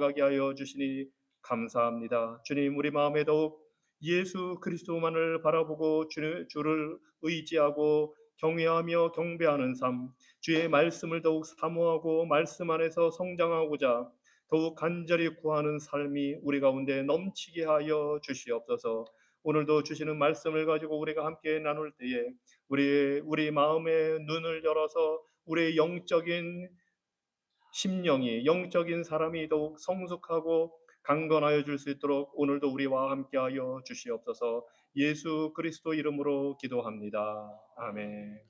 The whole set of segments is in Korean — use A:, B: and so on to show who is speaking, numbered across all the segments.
A: 나아가게 하여 주시니 감사합니다. 주님, 우리 마음에 더욱 예수 그리스도만을 바라보고 주를 의지하고 경외하며 경배하는 삶, 주의 말씀을 더욱 사모하고 말씀 안에서 성장하고자 더욱 간절히 구하는 삶이 우리 가운데 넘치게 하여 주시옵소서. 오늘도 주시는 말씀을 가지고 우리가 함께 나눌 때에 우리 마음의 눈을 열어서 우리의 영적인 심령이, 영적인 사람이 더욱 성숙하고 강건하여 줄 수 있도록 오늘도 우리와 함께하여 주시옵소서. 예수 그리스도 이름으로 기도합니다. 아멘.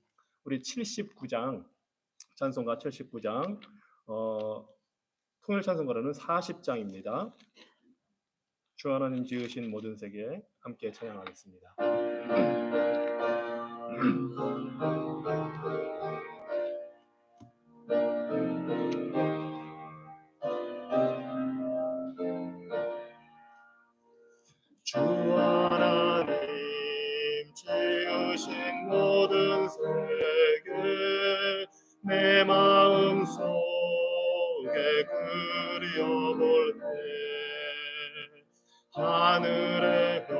A: 우리 79장, 찬송가 79장, 통일 찬송가로는 40장입니다. 주 하나님 지으신 모든 세계 함께 찬양하겠습니다. 주 하나님 지으신 모든 세계 내 마음 속에 그려볼 때 하늘의 별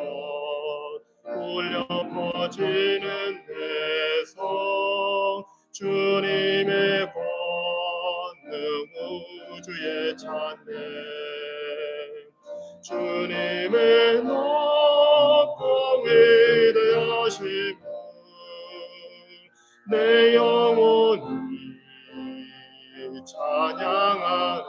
A: 울려 퍼지는 데서 주님의 권능 우주에 찬네 주님의 높고 위대하심을 내 영혼이 찬양하네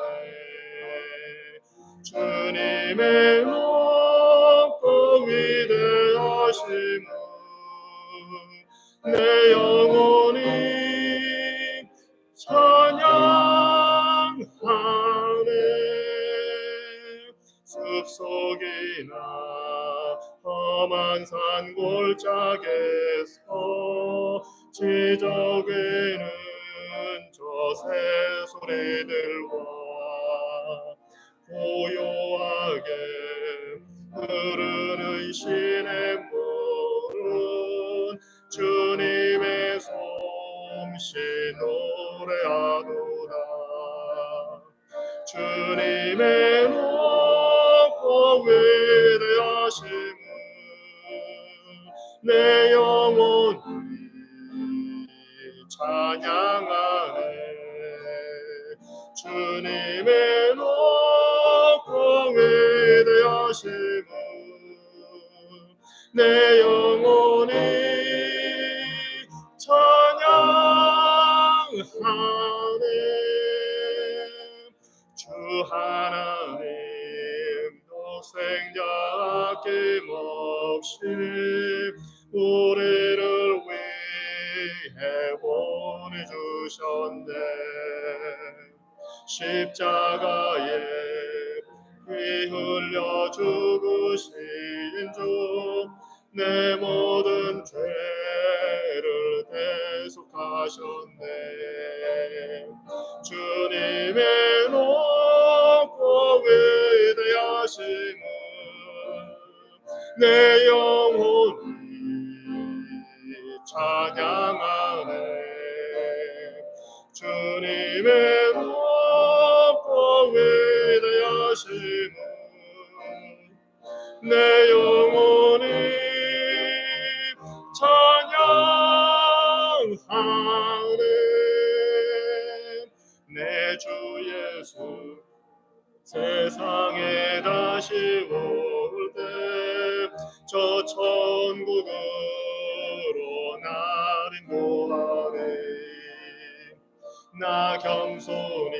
A: 주님의 높고 위대하심을 내 영혼이 찬양하네 숲속이나 험한 산 골짜기에서 지저귀는 저 새소리들과 고요하게 흐르는 시냇물은 주님의 솜씨 노래하도다 주님의 높고 위대하심을 내 영혼이 찬양하네 주님의 높고 위대하심을 내 영혼이 찬양하네 주 하나님 독생자 아낌없이 우리를 위해 보내주셨네 십자가에 피 흘려 죽으신 주 내 모든 죄를 대속하셨네 주님의 높고 위대하심을 내 영혼이 찬양하네 주님의 높고 위대하심을 내 영혼이 찬양하네 내 주 예수 세상에 다시 올 때 저 천국으로 나를 인도하네 나 겸손히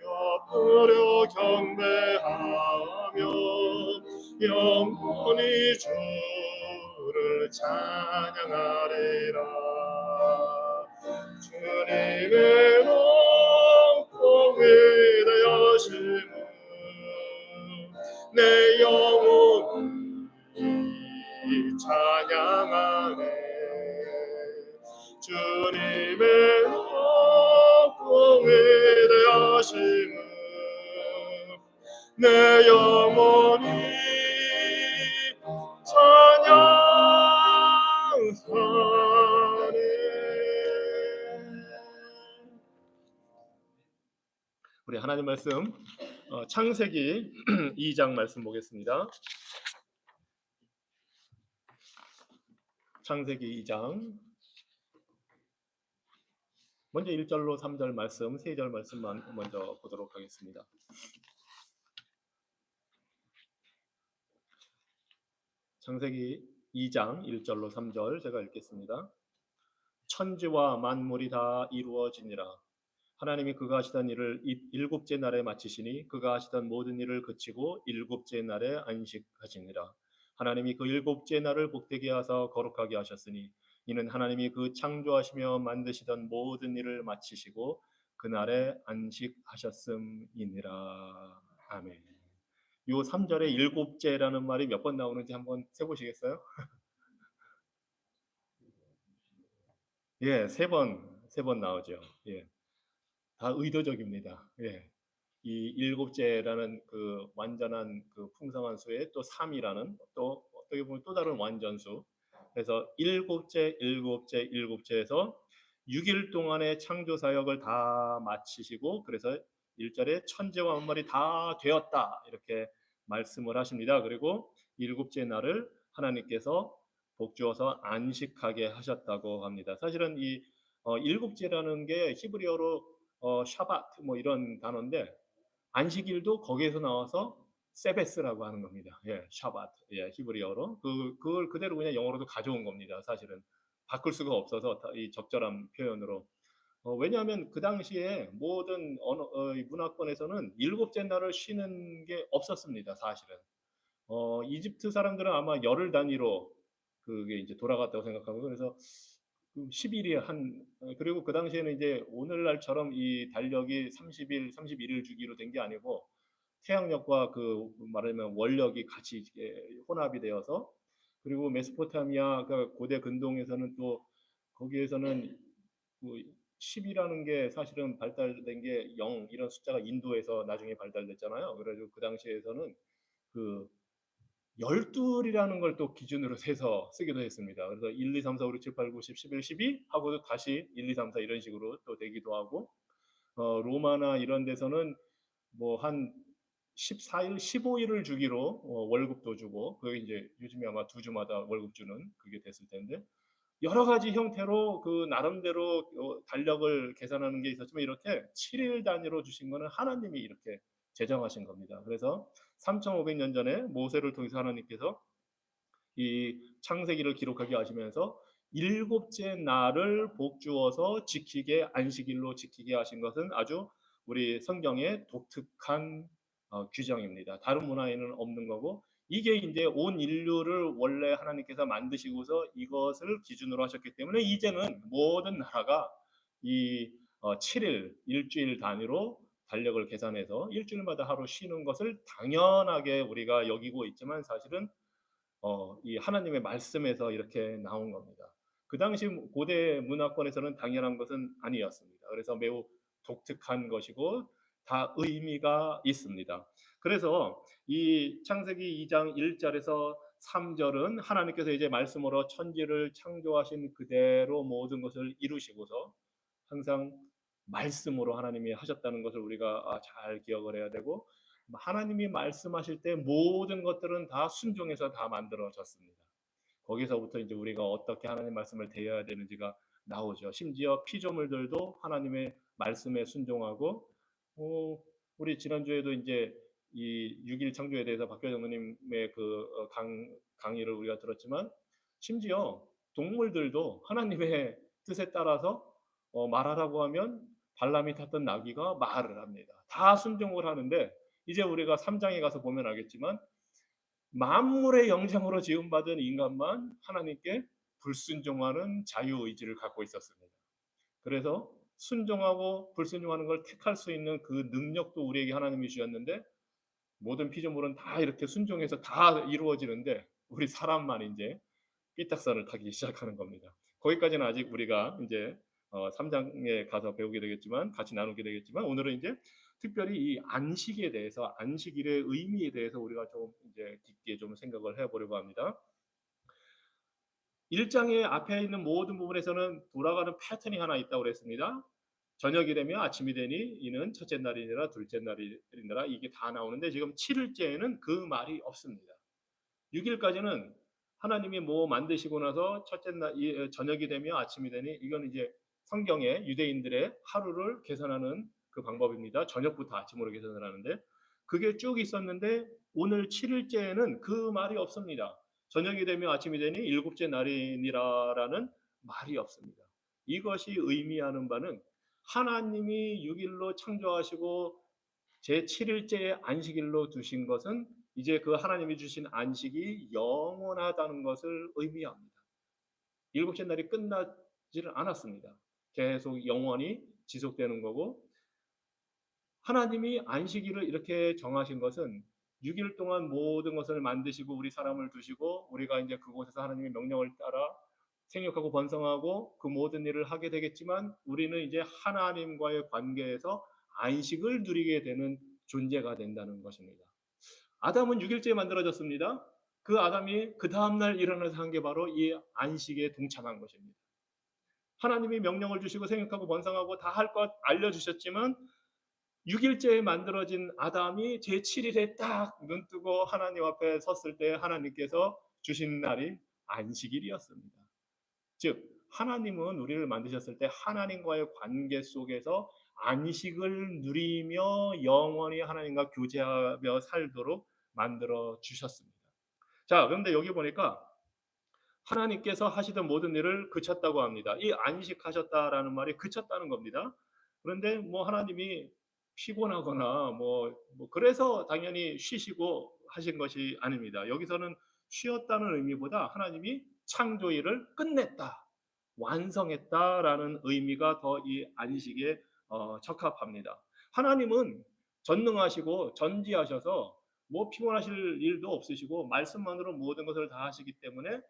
A: 엎드려 경배하며 영원히 주를 찬양하리라 주님의 높고 위대하심을 내 영혼이 찬양하네 주님의 높고 위대하심을 내 영혼이 찬양하네 우리 하나님 말씀 창세기 2장 말씀 보겠습니다. 창세기 2장 먼저 1절로 3절 말씀, 3절 말씀만 먼저 보도록 하겠습니다. 창세기 2장 1절로 3절 제가 읽겠습니다. 천지와 만물이 다 이루어지니라. 하나님이 그가 하시던 일을 일곱째 날에 마치시니 그가 하시던 모든 일을 그치고 일곱째 날에 안식하시니라. 하나님이 그 일곱째 날을 복되게 하사 거룩하게 하셨으니 이는 하나님이 그 창조하시며 만드시던 모든 일을 마치시고 그날에 안식하셨음이니라. 아멘. 요 3절에 일곱째라는 말이 몇 번 나오는지 한번 세보시겠어요? 예, 세 번 나오죠. 예, 다 의도적입니다. 예. 이 일곱째라는 그 완전한 그 풍성한 수에 또 3이라는 또 어떻게 보면 또 다른 완전수. 그래서 일곱째, 일곱째, 일곱째에서 6일 동안의 창조 사역을 다 마치시고 그래서 1절에 천지와 만물이 다 되었다 이렇게 말씀을 하십니다. 그리고 일곱째 날을 하나님께서 복주어서 안식하게 하셨다고 합니다. 사실은 이 일곱째라는 게 히브리어로 샤바트 뭐 이런 단어인데 안식일도 거기에서 나와서 세베스라고 하는 겁니다. 예, 샤바트. 예, 히브리어로. 그걸 그대로 그냥 영어로도 가져온 겁니다. 사실은. 바꿀 수가 없어서 이 적절한 표현으로. 왜냐하면 그 당시에 모든 문화권에서는 일곱째 날을 쉬는 게 없었습니다. 사실은. 이집트 사람들은 아마 열흘 단위로 그게 이제 돌아갔다고 생각하고 그래서 10일이 그리고 그 당시에는 이제 오늘날처럼 이 달력이 30일, 31일 주기로 된 게 아니고 태양력과 그 말하면 원력이 같이 혼합이 되어서 그리고 메소포타미아 그 고대 근동에서는 또 거기에서는 그 10이라는 게 사실은 발달된 게 0 이런 숫자가 인도에서 나중에 발달됐잖아요. 그래서 그 당시에서는 그 열둘이라는 걸 또 기준으로 세서 쓰기도 했습니다. 그래서 1, 2, 3, 4, 5, 6, 7, 8, 9, 10, 11, 12 하고 다시 1, 2, 3, 4 이런 식으로 또 되기도 하고 로마나 이런 데서는 뭐 한 14일, 15일을 주기로 월급도 주고 그게 이제 요즘에 아마 두 주마다 월급 주는 그게 됐을 텐데 여러 가지 형태로 그 나름대로 달력을 계산하는 게 있었지만 이렇게 7일 단위로 주신 거는 하나님이 이렇게 제정하신 겁니다. 그래서 3,500년 전에 모세를 통해서 하나님께서 이 창세기를 기록하게 하시면서 일곱째 날을 복주어서 지키게 안식일로 지키게 하신 것은 아주 우리 성경의 독특한 규정입니다. 다른 문화에는 없는 거고 이게 이제 온 인류를 원래 하나님께서 만드시고서 이것을 기준으로 하셨기 때문에 이제는 모든 나라가 이 7일 일주일 단위로 달력을 계산해서 일주일마다 하루 쉬는 것을 당연하게 우리가 여기고 있지만 사실은 이 하나님의 말씀에서 이렇게 나온 겁니다. 그 당시 고대 문화권에서는 당연한 것은 아니었습니다. 그래서 매우 독특한 것이고 다 의미가 있습니다. 그래서 이 창세기 2장 1절에서 3절은 하나님께서 이제 말씀으로 천지를 창조하신 그대로 모든 것을 이루시고서 항상 말씀으로 하나님이 하셨다는 것을 우리가 잘 기억을 해야 되고 하나님이 말씀하실 때 모든 것들은 다 순종해서 다 만들어졌습니다. 거기서부터 이제 우리가 어떻게 하나님 말씀을 대해야 되는지가 나오죠. 심지어 피조물들도 하나님의 말씀에 순종하고 우리 지난주에도 이제 이 6일 창조에 대해서 박교 장로님의 그 강의를 우리가 들었지만 심지어 동물들도 하나님의 뜻에 따라서 말하라고 하면 발람이 탔던 나귀가 말을 합니다. 다 순종을 하는데 이제 우리가 3장에 가서 보면 알겠지만 만물의 영장으로 지음받은 인간만 하나님께 불순종하는 자유의지를 갖고 있었습니다. 그래서 순종하고 불순종하는 걸 택할 수 있는 그 능력도 우리에게 하나님이 주셨는데 모든 피조물은 다 이렇게 순종해서 다 이루어지는데 우리 사람만 이제 삐딱선을 타기 시작하는 겁니다. 거기까지는 아직 우리가 이제 3장에 가서 배우게 되겠지만 같이 나누게 되겠지만 오늘은 이제 특별히 이 안식에 대해서 안식일의 의미에 대해서 우리가 좀 이제 깊게 좀 생각을 해보려고 합니다. 1장의 앞에 있는 모든 부분에서는 돌아가는 패턴이 하나 있다고 그랬습니다. 저녁이 되면 아침이 되니 이는 첫째 날이니라 둘째 날이니라 이게 다 나오는데 지금 7일째에는 그 말이 없습니다. 6일까지는 하나님이 뭐 만드시고 나서 첫째 날 저녁이 되며 아침이 되니 이건 이제 성경의 유대인들의 하루를 계산하는 그 방법입니다. 저녁부터 아침으로 계산을 하는데 그게 쭉 있었는데 오늘 7일째에는 그 말이 없습니다. 저녁이 되며 아침이 되니 일곱째 날이니라라는 말이 없습니다. 이것이 의미하는 바는 하나님이 6일로 창조하시고 제 7일째에 안식일로 두신 것은 이제 그 하나님이 주신 안식이 영원하다는 것을 의미합니다. 일곱째 날이 끝나지를 않았습니다. 계속 영원히 지속되는 거고 하나님이 안식일을 이렇게 정하신 것은 6일 동안 모든 것을 만드시고 우리 사람을 두시고 우리가 이제 그곳에서 하나님의 명령을 따라 생육하고 번성하고 그 모든 일을 하게 되겠지만 우리는 이제 하나님과의 관계에서 안식을 누리게 되는 존재가 된다는 것입니다. 아담은 6일째에 만들어졌습니다. 그 아담이 그 다음날 일어나서 한 게 바로 이 안식에 동참한 것입니다. 하나님이 명령을 주시고 생육하고 번성하고 다 할 것 알려주셨지만 6일째에 만들어진 아담이 제7일에 딱 눈뜨고 하나님 앞에 섰을 때 하나님께서 주신 날이 안식일이었습니다. 즉 하나님은 우리를 만드셨을 때 하나님과의 관계 속에서 안식을 누리며 영원히 하나님과 교제하며 살도록 만들어 주셨습니다. 자, 그런데 여기 보니까 하나님께서 하시던 모든 일을 그쳤다고 합니다. 이 안식하셨다라는 말이 그쳤다는 겁니다. 그런데 뭐 하나님이 피곤하거나 그래서 당연히 쉬시고 하신 것이 아닙니다. 여기서는 쉬었다는 의미보다 하나님이 창조일을 끝냈다, 완성했다라는 의미가 더 이 안식에 적합합니다. 하나님은 전능하시고 전지하셔서 뭐 피곤하실 일도 없으시고 말씀만으로 모든 것을 다 하시기 때문에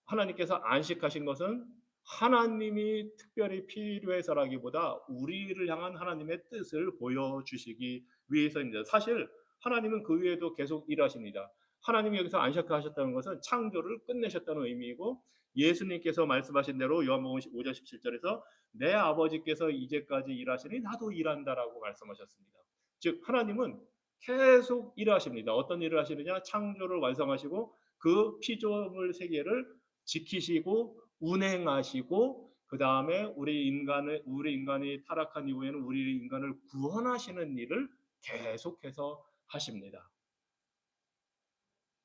A: 하나님께서 안식하신 것은 하나님이 특별히 필요해서라기보다 우리를 향한 하나님의 뜻을 보여주시기 위해서입니다. 사실 하나님은 그 위에도 계속 일하십니다. 하나님이 여기서 안식하셨다는 것은 창조를 끝내셨다는 의미이고 예수님께서 말씀하신 대로 요한복음 5장 17절에서 내 아버지께서 이제까지 일하시니 나도 일한다라고 말씀하셨습니다. 즉 하나님은 계속 일하십니다. 어떤 일을 하시느냐? 창조를 완성하시고 그 피조물 세계를 지키시고 운행하시고 그 다음에 우리 인간이 타락한 이후에는 우리 인간을 구원하시는 일을 계속해서 하십니다.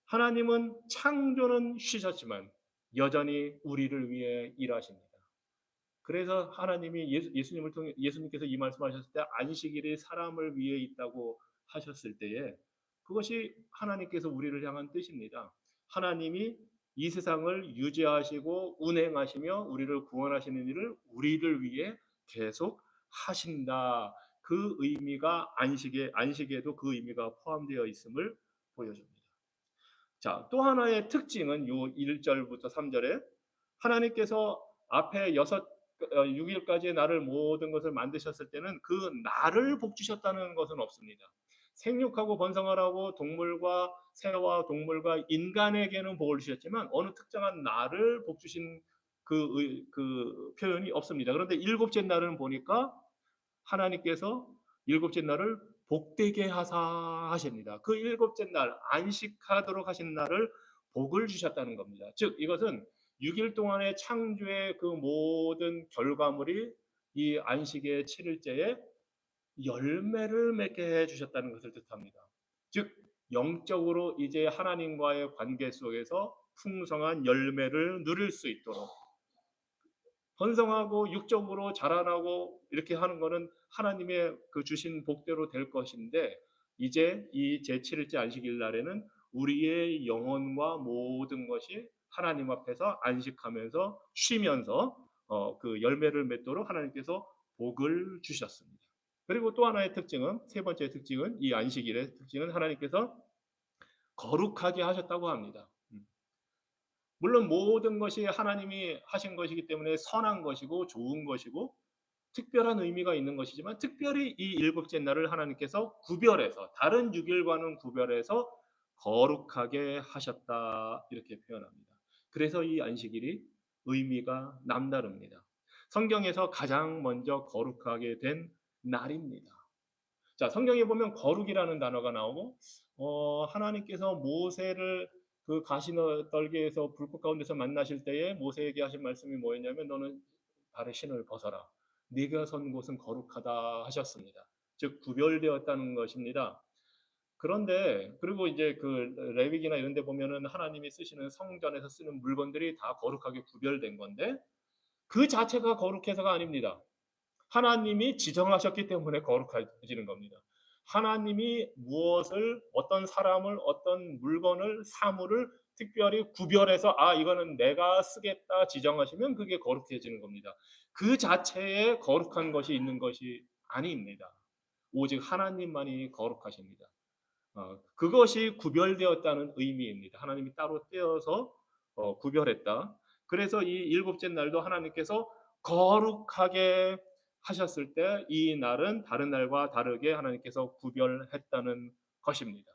A: 하나님은 창조는 쉬셨지만 여전히 우리를 위해 일하십니다. 그래서 하나님이 예수님을 통해 예수님께서 이 말씀하셨을 때 안식일이 사람을 위해 있다고 하셨을 때에 그것이 하나님께서 우리를 향한 뜻입니다. 하나님이 이 세상을 유지하시고 운행하시며 우리를 구원하시는 일을 우리를 위해 계속 하신다. 그 의미가 안식에도 그 의미가 포함되어 있음을 보여줍니다. 자, 또 하나의 특징은 요 1절부터 3절에 하나님께서 앞에 6일까지의 날을 모든 것을 만드셨을 때는 그 날을 복 주셨다는 것은 없습니다. 생육하고 번성하라고 동물과 새와 동물과 인간에게는 복을 주셨지만 어느 특정한 날을 복 주신 그 표현이 없습니다. 그런데 일곱째 날은 보니까 하나님께서 일곱째 날을 복되게 하사 하십니다. 그 일곱째 날 안식하도록 하신 날을 복을 주셨다는 겁니다. 즉 이것은 6일 동안의 창조의 그 모든 결과물이 이 안식의 7일째에 열매를 맺게 해 주셨다는 것을 뜻합니다. 즉 영적으로 이제 하나님과의 관계 속에서 풍성한 열매를 누릴 수 있도록 번성하고 육적으로 자라나고 이렇게 하는 거는 하나님의 그 주신 복대로 될 것인데 이제 이 제7일째 안식일 날에는 우리의 영혼과 모든 것이 하나님 앞에서 안식하면서 쉬면서 그 열매를 맺도록 하나님께서 복을 주셨습니다. 그리고 또 하나의 특징은 세 번째 특징은 이 안식일의 특징은 하나님께서 거룩하게 하셨다고 합니다. 물론 모든 것이 하나님이 하신 것이기 때문에 선한 것이고 좋은 것이고 특별한 의미가 있는 것이지만 특별히 이 일곱째 날을 하나님께서 구별해서 다른 6일과는 구별해서 거룩하게 하셨다 이렇게 표현합니다. 그래서 이 안식일이 의미가 남다릅니다. 성경에서 가장 먼저 거룩하게 된 날입니다. 자, 성경에 보면 거룩이라는 단어가 나오고 하나님께서 모세를 그 가시떨기에서 불꽃 가운데서 만나실 때에 모세에게 하신 말씀이 뭐였냐면 너는 발의 신을 벗어라. 네가 선 곳은 거룩하다 하셨습니다. 즉 구별되었다는 것입니다. 그런데 그리고 이제 그 레위기나 이런 데 보면은 하나님이 쓰시는 성전에서 쓰는 물건들이 다 거룩하게 구별된 건데 그 자체가 거룩해서가 아닙니다. 하나님이 지정하셨기 때문에 거룩해지는 겁니다. 하나님이 무엇을 어떤 사람을 어떤 물건을 사물을 특별히 구별해서 아 이거는 내가 쓰겠다 지정하시면 그게 거룩해지는 겁니다. 그 자체에 거룩한 것이 있는 것이 아닙니다. 오직 하나님만이 거룩하십니다. 그것이 구별되었다는 의미입니다. 하나님이 따로 떼어서 구별했다. 그래서 이 일곱째 날도 하나님께서 거룩하게 하셨을 때 이 날은 다른 날과 다르게 하나님께서 구별했다는 것입니다.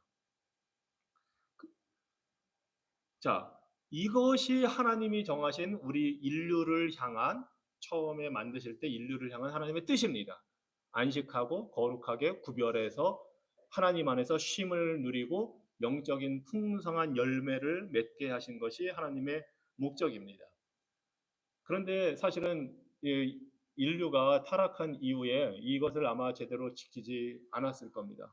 A: 자, 이것이 하나님이 정하신 우리 인류를 향한 처음에 만드실 때 인류를 향한 하나님의 뜻입니다. 안식하고 거룩하게 구별해서 하나님 안에서 쉼을 누리고 영적인 풍성한 열매를 맺게 하신 것이 하나님의 목적입니다. 그런데 사실은 인류가 타락한 이후에 이것을 아마 제대로 지키지 않았을 겁니다.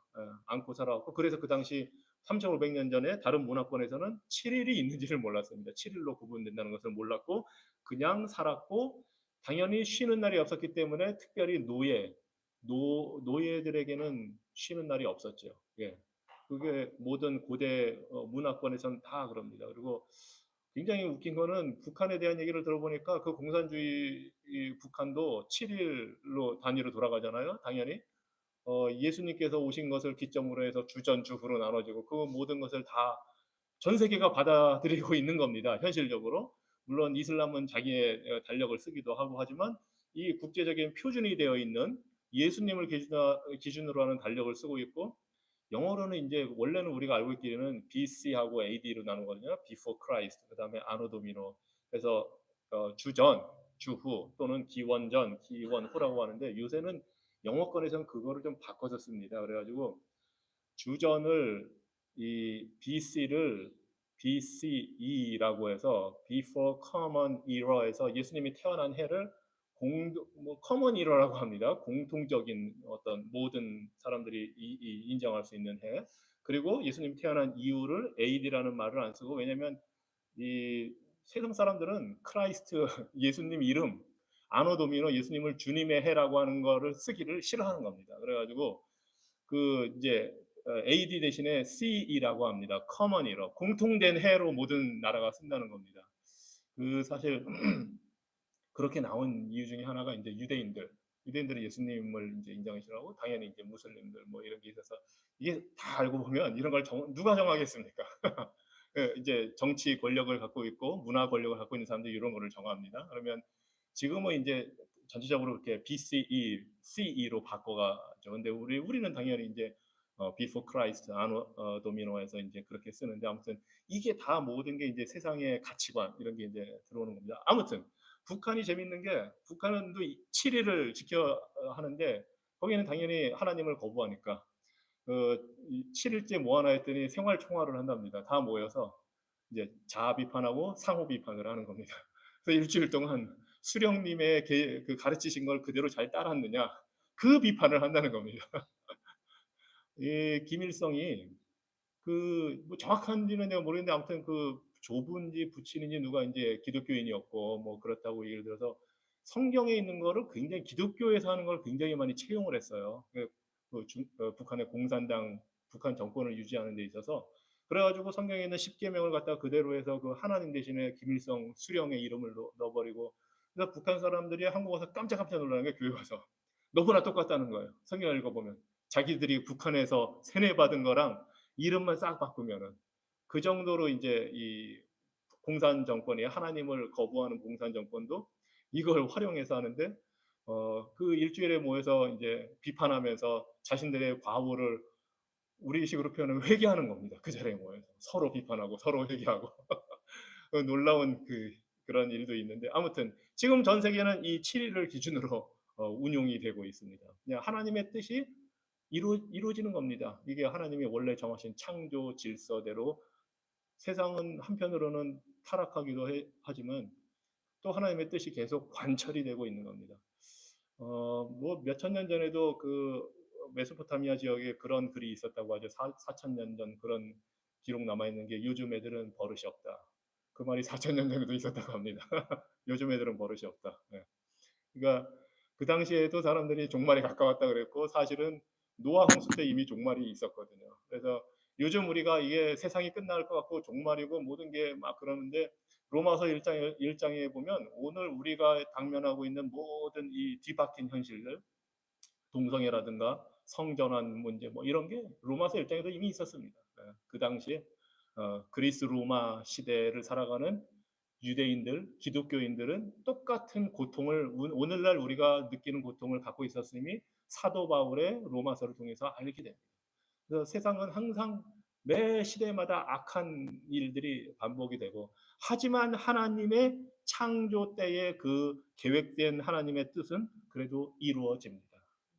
A: 않고 살아왔고 그래서 그 당시 3,500년 전에 다른 문화권에서는 7일이 있는지를 몰랐습니다. 7일로 구분된다는 것을 몰랐고 그냥 살았고 당연히 쉬는 날이 없었기 때문에 특별히 노예들에게는 쉬는 날이 없었죠. 예. 그게 모든 고대 문화권에서는 다 그럽니다. 그리고 굉장히 웃긴 거는 북한에 대한 얘기를 들어보니까 그 공산주의 북한도 7일로 단위로 돌아가잖아요. 당연히 예수님께서 오신 것을 기점으로 해서 주전주후로 나눠지고 그 모든 것을 다 전 세계가 받아들이고 있는 겁니다. 현실적으로. 물론 이슬람은 자기의 달력을 쓰기도 하고 하지만 이 국제적인 표준이 되어 있는 예수님을 기준으로 하는 달력을 쓰고 있고 영어로는 이제 원래는 우리가 알고 있기로는 BC하고 AD로 나누거든요. Before Christ, 그다음에 Anno Domini. 그래서 주전, 주후 또는 기원전, 기원후라고 하는데 요새는 영어권에서는 그거를 좀 바꿔서 씁니다. 그래가지고 주전을 이 BC를 BCE라고 해서 Before Common Era에서 예수님이 태어난 해를 커먼 이러라고 합니다. 공통적인 어떤 모든 사람들이 인정할 수 있는 해. 그리고 예수님 태어난 이유를 AD라는 말을 안 쓰고 왜냐하면 이 세상 사람들은 크라이스트 예수님 이름 아노도미노 예수님을 주님의 해라고 하는 거를 쓰기를 싫어하는 겁니다. 그래가지고 그 이제 AD 대신에 CE라고 합니다. 커먼 이러 공통된 해로 모든 나라가 쓴다는 겁니다. 그 사실 그렇게 나온 이유 중에 하나가 이제 유대인들은 예수님을 이제 인정이 싫어하고 당연히 이제 무슬림들 뭐 이런 게 있어서 이게 다 알고 보면 이런 걸 누가 정하겠습니까? 이제 정치 권력을 갖고 있고 문화 권력을 갖고 있는 사람들이 이런 거를 정합니다. 그러면 지금은 이제 전체적으로 이렇게 BCE, CE로 바꿔가죠. 근데 우리는 당연히 이제 Before Christ, 아노 도미노에서 이제 그렇게 쓰는데 아무튼 이게 다 모든 게 이제 세상의 가치관 이런 게 이제 들어오는 겁니다. 아무튼 북한이 재밌는 게 북한은 또 7일을 지켜 하는데 거기는 당연히 하나님을 거부하니까 7일째 뭐 하나 했더니 생활 총화를 한답니다. 다 모여서 이제 자아 비판하고 상호 비판을 하는 겁니다. 그래서 일주일 동안 수령님의 그 가르치신 걸 그대로 잘 따랐느냐 그 비판을 한다는 겁니다. 이 김일성이 그뭐 정확한지는 내가 모르겠는데 아무튼 그 조부인지 부친인지 누가 이제 기독교인이었고 뭐 그렇다고 얘기를 들어서 성경에 있는 거를 굉장히 기독교에서 하는 걸 굉장히 많이 채용을 했어요. 북한의 공산당 북한 정권을 유지하는 데 있어서 그래가지고 성경에 있는 십계명을 갖다가 그대로 해서 그 하나님 대신에 김일성 수령의 이름을 넣어버리고 그래서 북한 사람들이 한국 와서 깜짝깜짝 놀라는 게 교회 와서 너무나 똑같다는 거예요. 성경 읽어보면 자기들이 북한에서 세뇌받은 거랑 이름만 싹 바꾸면은 그 정도로 이제 이 공산 정권이 하나님을 거부하는 공산 정권도 이걸 활용해서 하는데 그 일주일에 모여서 이제 비판하면서 자신들의 과오를 우리식으로 표현하면 회개하는 겁니다. 그 자리에 모여서 서로 비판하고 서로 회개하고 놀라운 그 그런 일도 있는데 아무튼 지금 전 세계는 이 7일을 기준으로 운용이 되고 있습니다. 그냥 하나님의 뜻이 이루어지는 겁니다. 이게 하나님이 원래 정하신 창조 질서대로 세상은 한편으로는 타락하기도 하지만 또 하나님의 뜻이 계속 관철이 되고 있는 겁니다. 뭐 몇천 년 전에도 그 메소포타미아 지역에 그런 글이 있었다고 하죠. 4천 년 전 그런 기록 남아 있는 게 요즘 애들은 버릇이 없다. 그 말이 4천 년 전에도 있었다고 합니다. 요즘 애들은 버릇이 없다. 예. 그러니까 그 당시에도 사람들이 종말이 가까웠다 그랬고 사실은 노아 홍수 때 이미 종말이 있었거든요. 그래서 요즘 우리가 이게 세상이 끝날 것 같고 종말이고 모든 게 막 그러는데 로마서 1장에 보면 오늘 우리가 당면하고 있는 모든 이 뒤바뀐 현실들 동성애라든가 성전환 문제 뭐 이런 게 로마서 1장에도 이미 있었습니다. 그 당시에 그리스 로마 시대를 살아가는 유대인들, 기독교인들은 똑같은 고통을 오늘날 우리가 느끼는 고통을 갖고 있었음이 사도 바울의 로마서를 통해서 알게 됩니다. 그래서 세상은 항상 매 시대마다 악한 일들이 반복이 되고 하지만 하나님의 창조 때의 그 계획된 하나님의 뜻은 그래도 이루어집니다.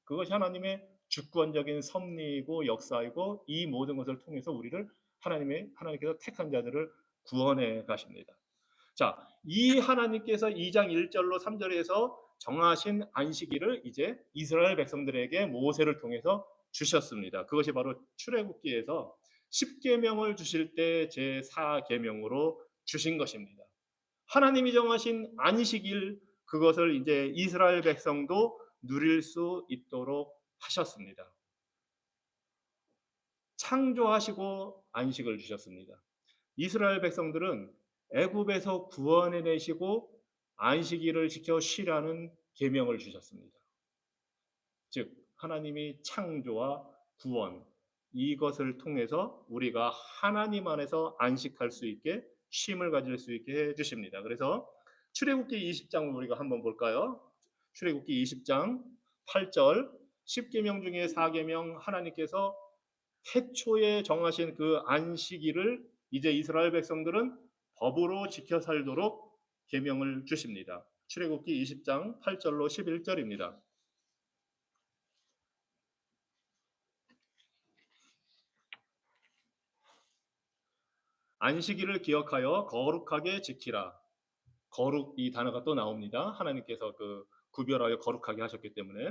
A: 그것이 하나님의 주권적인 섭리이고 역사이고 이 모든 것을 통해서 우리를 하나님께서 택한 자들을 구원해 가십니다. 자, 이 하나님께서 2장 1절로 3절에서 정하신 안식일을 이제 이스라엘 백성들에게 모세를 통해서 주셨습니다. 그것이 바로 출애굽기에서 10계명을 주실 때 제4계명으로 주신 것입니다. 하나님이 정하신 안식일 그것을 이제 이스라엘 백성도 누릴 수 있도록 하셨습니다. 창조하시고 안식을 주셨습니다. 이스라엘 백성들은 애굽에서 구원해 내시고 안식일을 지켜 쉬라는 계명을 주셨습니다. 즉 하나님이 창조와 구원 이것을 통해서 우리가 하나님 안에서 안식할 수 있게 쉼을 가질 수 있게 해 주십니다. 그래서 출애굽기 20장을 우리가 한번 볼까요? 출애굽기 20장 8절 10계명 중에 4계명 하나님께서 태초에 정하신 그 안식일을 이제 이스라엘 백성들은 법으로 지켜 살도록 계명을 주십니다. 출애굽기 20장 8절로 11절입니다. 안식일을 기억하여 거룩하게 지키라. 거룩 이 단어가 또 나옵니다. 하나님께서 그 구별하여 거룩하게 하셨기 때문에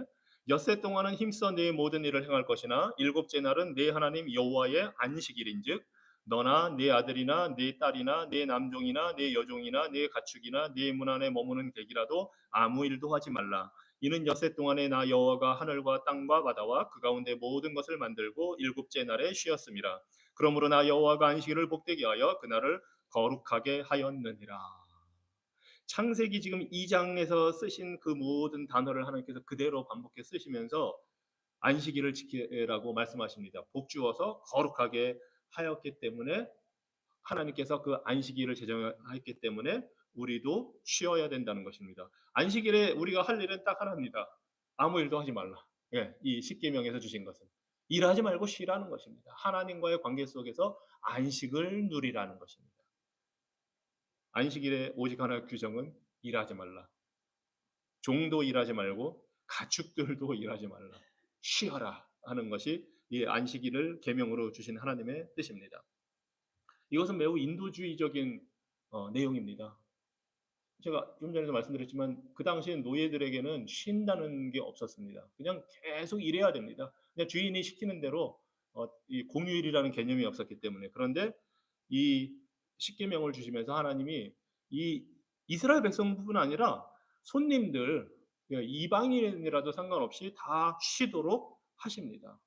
A: 엿새 동안은 힘써 네 모든 일을 행할 것이나 일곱째 날은 네 하나님 여호와의 안식일인즉 너나 네 아들이나 네 딸이나 네 남종이나 네 여종이나 네 가축이나 네 문 안에 머무는 객이라도 아무 일도 하지 말라. 이는 엿새 동안에 나 여호와가 하늘과 땅과 바다와 그 가운데 모든 것을 만들고 일곱째 날에 쉬었음이라. 그러므로 나 여호와가 안식일을 복되게 하여 그날을 거룩하게 하였느니라. 창세기 지금 2장에서 쓰신 그 모든 단어를 하나님께서 그대로 반복해 쓰시면서 안식일을 지키라고 말씀하십니다. 복주어서 거룩하게 하였기 때문에 하나님께서 그 안식일을 제정했기 때문에 우리도 쉬어야 된다는 것입니다. 안식일에 우리가 할 일은 딱 하나입니다. 아무 일도 하지 말라. 예, 이 십계명에서 주신 것은 일하지 말고 쉬라는 것입니다. 하나님과의 관계 속에서 안식을 누리라는 것입니다. 안식일에 오직 하나의 규정은 일하지 말라. 종도 일하지 말고 가축들도 일하지 말라. 쉬어라 하는 것이 이 안식일을 계명으로 주신 하나님의 뜻입니다. 이것은 매우 인도주의적인 내용입니다. 제가 좀 전에도 말씀드렸지만 그 당시엔 노예들에게는 쉰다는 게 없었습니다. 그냥 계속 일해야 됩니다. 그냥 주인이 시키는 대로 이 공휴일이라는 개념이 없었기 때문에 그런데 이 십계명을 주시면서 하나님이 이 이스라엘 백성뿐 아니라 손님들 이방인이라도 상관없이 다 쉬도록 하십니다.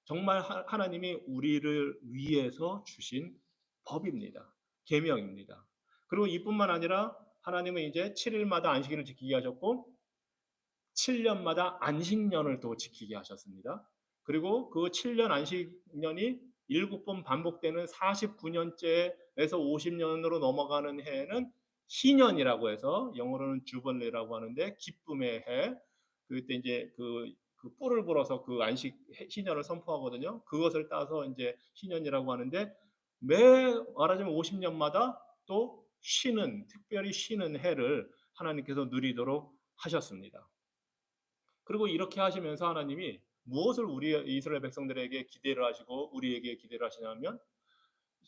A: 정말 하나님이 우리를 위해서 주신 법입니다. 계명입니다. 그리고 이뿐만 아니라 하나님은 이제 7일마다 안식일을 지키게 하셨고 7년마다 안식년을 또 지키게 하셨습니다. 그리고 그 7년 안식년이 7번 반복되는 49년째에서 50년으로 넘어가는 해에는 희년이라고 해서 영어로는 주벌레라고 하는데 기쁨의 해. 그때 이제 그 뿔을 불어서 그 안식 희년을 선포하거든요. 그것을 따서 이제 희년이라고 하는데 매 말하자면 50년마다 또 쉬는, 특별히 쉬는 해를 하나님께서 누리도록 하셨습니다. 그리고 이렇게 하시면서 하나님이 무엇을 우리 이스라엘 백성들에게 기대를 하시고 우리에게 기대를 하시냐면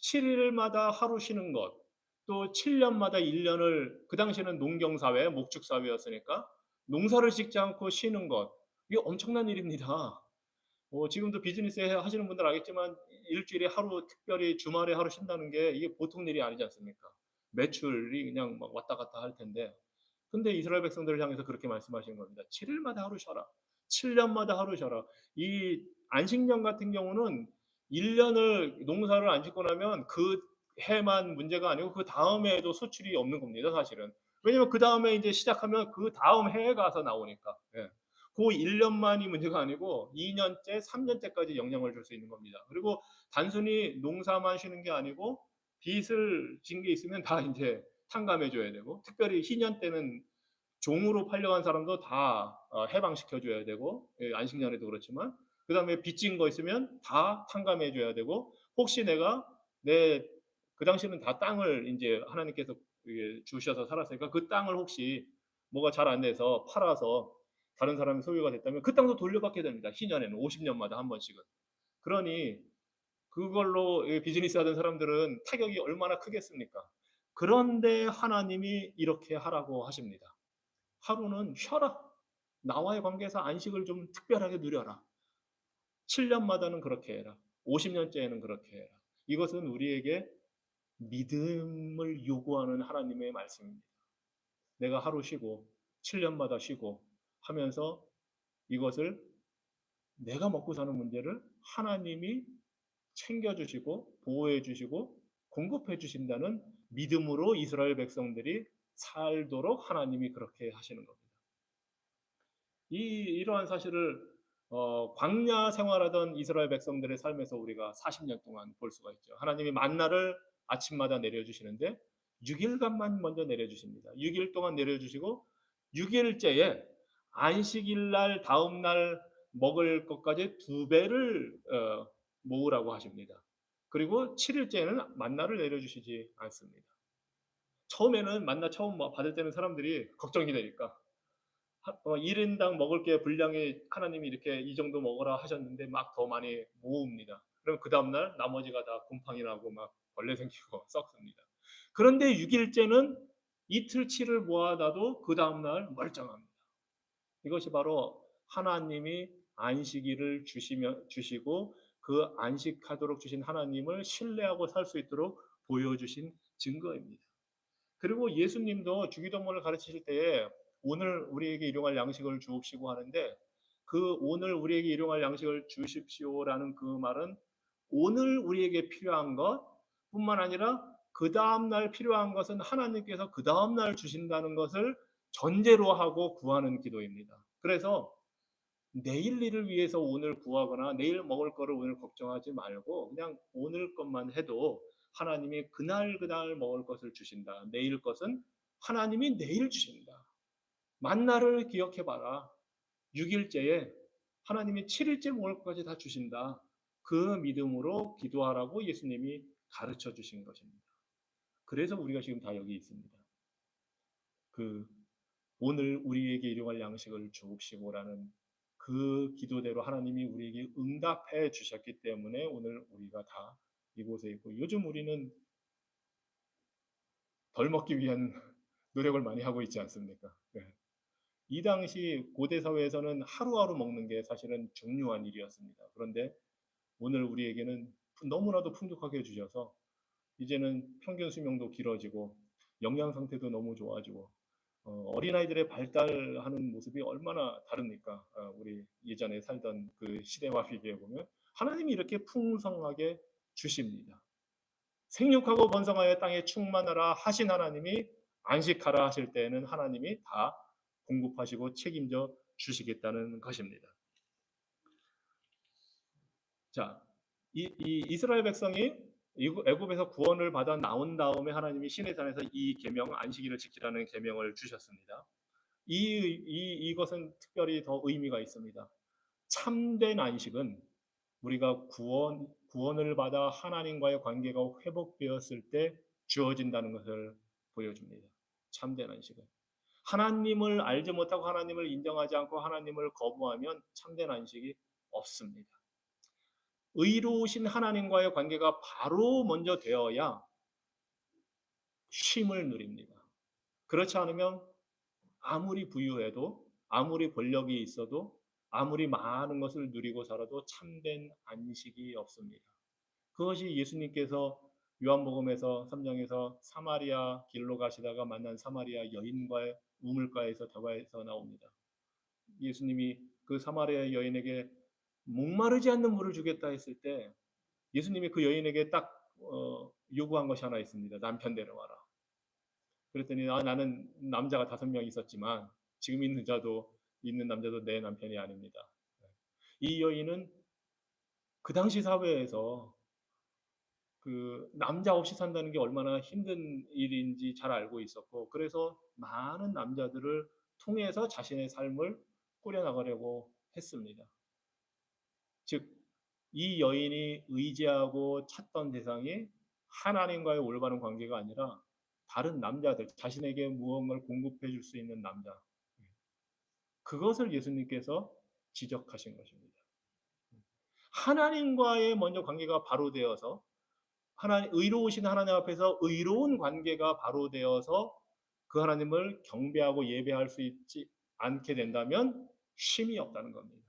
A: 7일마다 하루 쉬는 것, 또 7년마다 1년을, 그 당시에는 농경사회, 목축사회였으니까 농사를 짓지 않고 쉬는 것, 이게 엄청난 일입니다. 지금도 비즈니스 하시는 분들 알겠지만 일주일에 하루, 특별히 주말에 하루 쉰다는 게 이게 보통 일이 아니지 않습니까? 매출이 그냥 막 왔다 갔다 할 텐데, 근데 이스라엘 백성들을 향해서 그렇게 말씀하시는 겁니다. 7일마다 하루 쉬어라. 7년마다 하루 쉬어라. 이 안식년 같은 경우는 1년을 농사를 안 짓고 나면 그 해만 문제가 아니고 그 다음 해에도 수출이 없는 겁니다, 사실은. 왜냐면 그 다음에 이제 시작하면 그 다음 해에 가서 나오니까. 예. 그 1년만이 문제가 아니고 2년째, 3년째까지 영향을 줄 수 있는 겁니다. 그리고 단순히 농사만 쉬는 게 아니고 빚을 진 게 있으면 다 이제 탕감해 줘야 되고, 특별히 희년 때는 종으로 팔려간 사람도 다 해방시켜 줘야 되고, 예, 안식년에도 그렇지만 그다음에 빚진 거 있으면 다 탕감해 줘야 되고, 혹시 내가 내 그 당시에는 다 땅을 이제 하나님께서 주셔서 살았으니까 그 땅을 혹시 뭐가 잘 안 돼서 팔아서 다른 사람이 소유가 됐다면 그 땅도 돌려받게 됩니다. 희년에는 50년마다 한 번씩은. 그러니 그걸로 비즈니스 하던 사람들은 타격이 얼마나 크겠습니까? 그런데 하나님이 이렇게 하라고 하십니다. 하루는 쉬어라. 나와의 관계에서 안식을 좀 특별하게 누려라. 7년마다는 그렇게 해라. 50년째에는 그렇게 해라. 이것은 우리에게 믿음을 요구하는 하나님의 말씀입니다. 내가 하루 쉬고 7년마다 쉬고 하면서 이것을, 내가 먹고 사는 문제를 하나님이 챙겨주시고 보호해주시고 공급해주신다는 믿음으로 이스라엘 백성들이 살도록 하나님이 그렇게 하시는 겁니다. 이러한 사실을 광야 생활하던 이스라엘 백성들의 삶에서 우리가 40년 동안 볼 수가 있죠. 하나님이 만나를 아침마다 내려주시는데 6일간만 먼저 내려주십니다. 6일 동안 내려주시고 6일째에 안식일 날 다음 날 먹을 것까지 두 배를 모으라고 하십니다. 그리고 7일째에는 만나를 내려주시지 않습니다. 처음에는 만나 처음 받을 때는 사람들이 걱정이 되니까 1인당 먹을 게 분량이 하나님이 이렇게 이 정도 먹어라 하셨는데 막 더 많이 모읍니다. 그럼 그 다음날 나머지가 다 곰팡이 나고 막 벌레 생기고 썩습니다. 그런데 6일째는 이틀치를 모아놔도 그 다음날 멀쩡합니다. 이것이 바로 하나님이 안식일을 주시고 그 안식하도록 주신 하나님을 신뢰하고 살 수 있도록 보여주신 증거입니다. 그리고 예수님도 주기도문을 가르치실 때에 오늘 우리에게 일용할 양식을 주옵시고 하는데, 그 오늘 우리에게 일용할 양식을 주십시오라는 그 말은 오늘 우리에게 필요한 것 뿐만 아니라 그 다음날 필요한 것은 하나님께서 그 다음날 주신다는 것을 전제로 하고 구하는 기도입니다. 그래서 내일 일을 위해서 오늘 구하거나 내일 먹을 거를 오늘 걱정하지 말고 그냥 오늘 것만 해도 하나님이 그날 그날 먹을 것을 주신다. 내일 것은 하나님이 내일 주신다. 만나를 기억해 봐라. 6일째에 하나님이 7일째 먹을 것까지 다 주신다. 그 믿음으로 기도하라고 예수님이 가르쳐 주신 것입니다. 그래서 우리가 지금 다 여기 있습니다. 그 오늘 우리에게 일용할 양식을 주옵시고라는 그 기도대로 하나님이 우리에게 응답해 주셨기 때문에 오늘 우리가 다 이곳에 있고, 요즘 우리는 덜 먹기 위한 노력을 많이 하고 있지 않습니까? 네. 이 당시 고대 사회에서는 하루하루 먹는 게 사실은 중요한 일이었습니다. 그런데 오늘 우리에게는 너무나도 풍족하게 해주셔서 이제는 평균 수명도 길어지고 영양 상태도 너무 좋아지고 어린아이들의 발달하는 모습이 얼마나 다릅니까? 우리 예전에 살던 그 시대와 비교해 보면 하나님이 이렇게 풍성하게 주십니다. 생육하고 번성하여 땅에 충만하라 하신 하나님이 안식하라 하실 때에는 하나님이 다 공급하시고 책임져 주시겠다는 것입니다. 자, 이 이스라엘 백성이 애굽에서 구원을 받아 나온 다음에 하나님이 시내산에서 이 계명, 안식일을 지키라는 계명을 주셨습니다. 이것은 특별히 더 의미가 있습니다. 참된 안식은 우리가 구원을 받아 하나님과의 관계가 회복되었을 때 주어진다는 것을 보여줍니다. 참된 안식은. 하나님을 알지 못하고 하나님을 인정하지 않고 하나님을 거부하면 참된 안식이 없습니다. 의로우신 하나님과의 관계가 바로 먼저 되어야 쉼을 누립니다. 그렇지 않으면 아무리 부유해도 아무리 권력이 있어도 아무리 많은 것을 누리고 살아도 참된 안식이 없습니다. 그것이 예수님께서 요한복음에서 3장에서 사마리아 길로 가시다가 만난 사마리아 여인과의 우물가에서 대화에서 나옵니다. 예수님이 그 사마리아 여인에게 목마르지 않는 물을 주겠다 했을 때 예수님이 그 여인에게 딱 요구한 것이 하나 있습니다. 남편 데려와라. 그랬더니 나는 남자가 5명 있었지만 지금 있는 남자도 내 남편이 아닙니다. 이 여인은 그 당시 사회에서 그 남자 없이 산다는 게 얼마나 힘든 일인지 잘 알고 있었고 그래서 많은 남자들을 통해서 자신의 삶을 꾸려나가려고 했습니다. 즉, 이 여인이 의지하고 찾던 대상이 하나님과의 올바른 관계가 아니라 다른 남자들, 자신에게 무언가를 공급해 줄 수 있는 남자. 그것을 예수님께서 지적하신 것입니다. 하나님과의 먼저 관계가 바로 되어서 의로우신 하나님 앞에서 의로운 관계가 바로 되어서 그 하나님을 경배하고 예배할 수 있지 않게 된다면 쉼이 없다는 겁니다.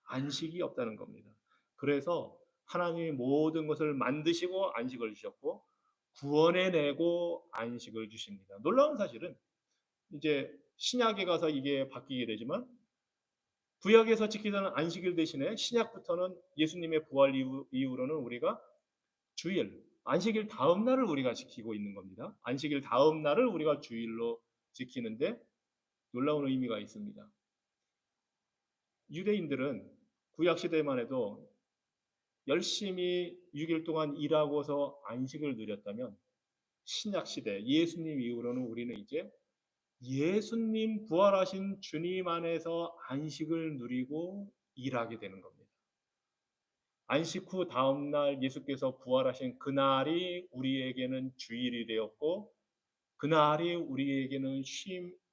A: 안식이 없다는 겁니다. 그래서 하나님이 모든 것을 만드시고 안식을 주셨고 구원해내고 안식을 주십니다. 놀라운 사실은 이제 신약에 가서 이게 바뀌게 되지만 구약에서 지키던 안식일 대신에 신약부터는 예수님의 부활 이후로는 우리가 주일, 안식일 다음 날을 우리가 지키고 있는 겁니다. 안식일 다음 날을 우리가 주일로 지키는데 놀라운 의미가 있습니다. 유대인들은 구약 시대만 해도 열심히 6일 동안 일하고서 안식을 누렸다면 신약 시대 예수님 이후로는 우리는 이제 예수님 부활하신 주님 안에서 안식을 누리고 일하게 되는 겁니다. 안식 후 다음 날 예수께서 부활하신 그날이 우리에게는 주일이 되었고 그날이 우리에게는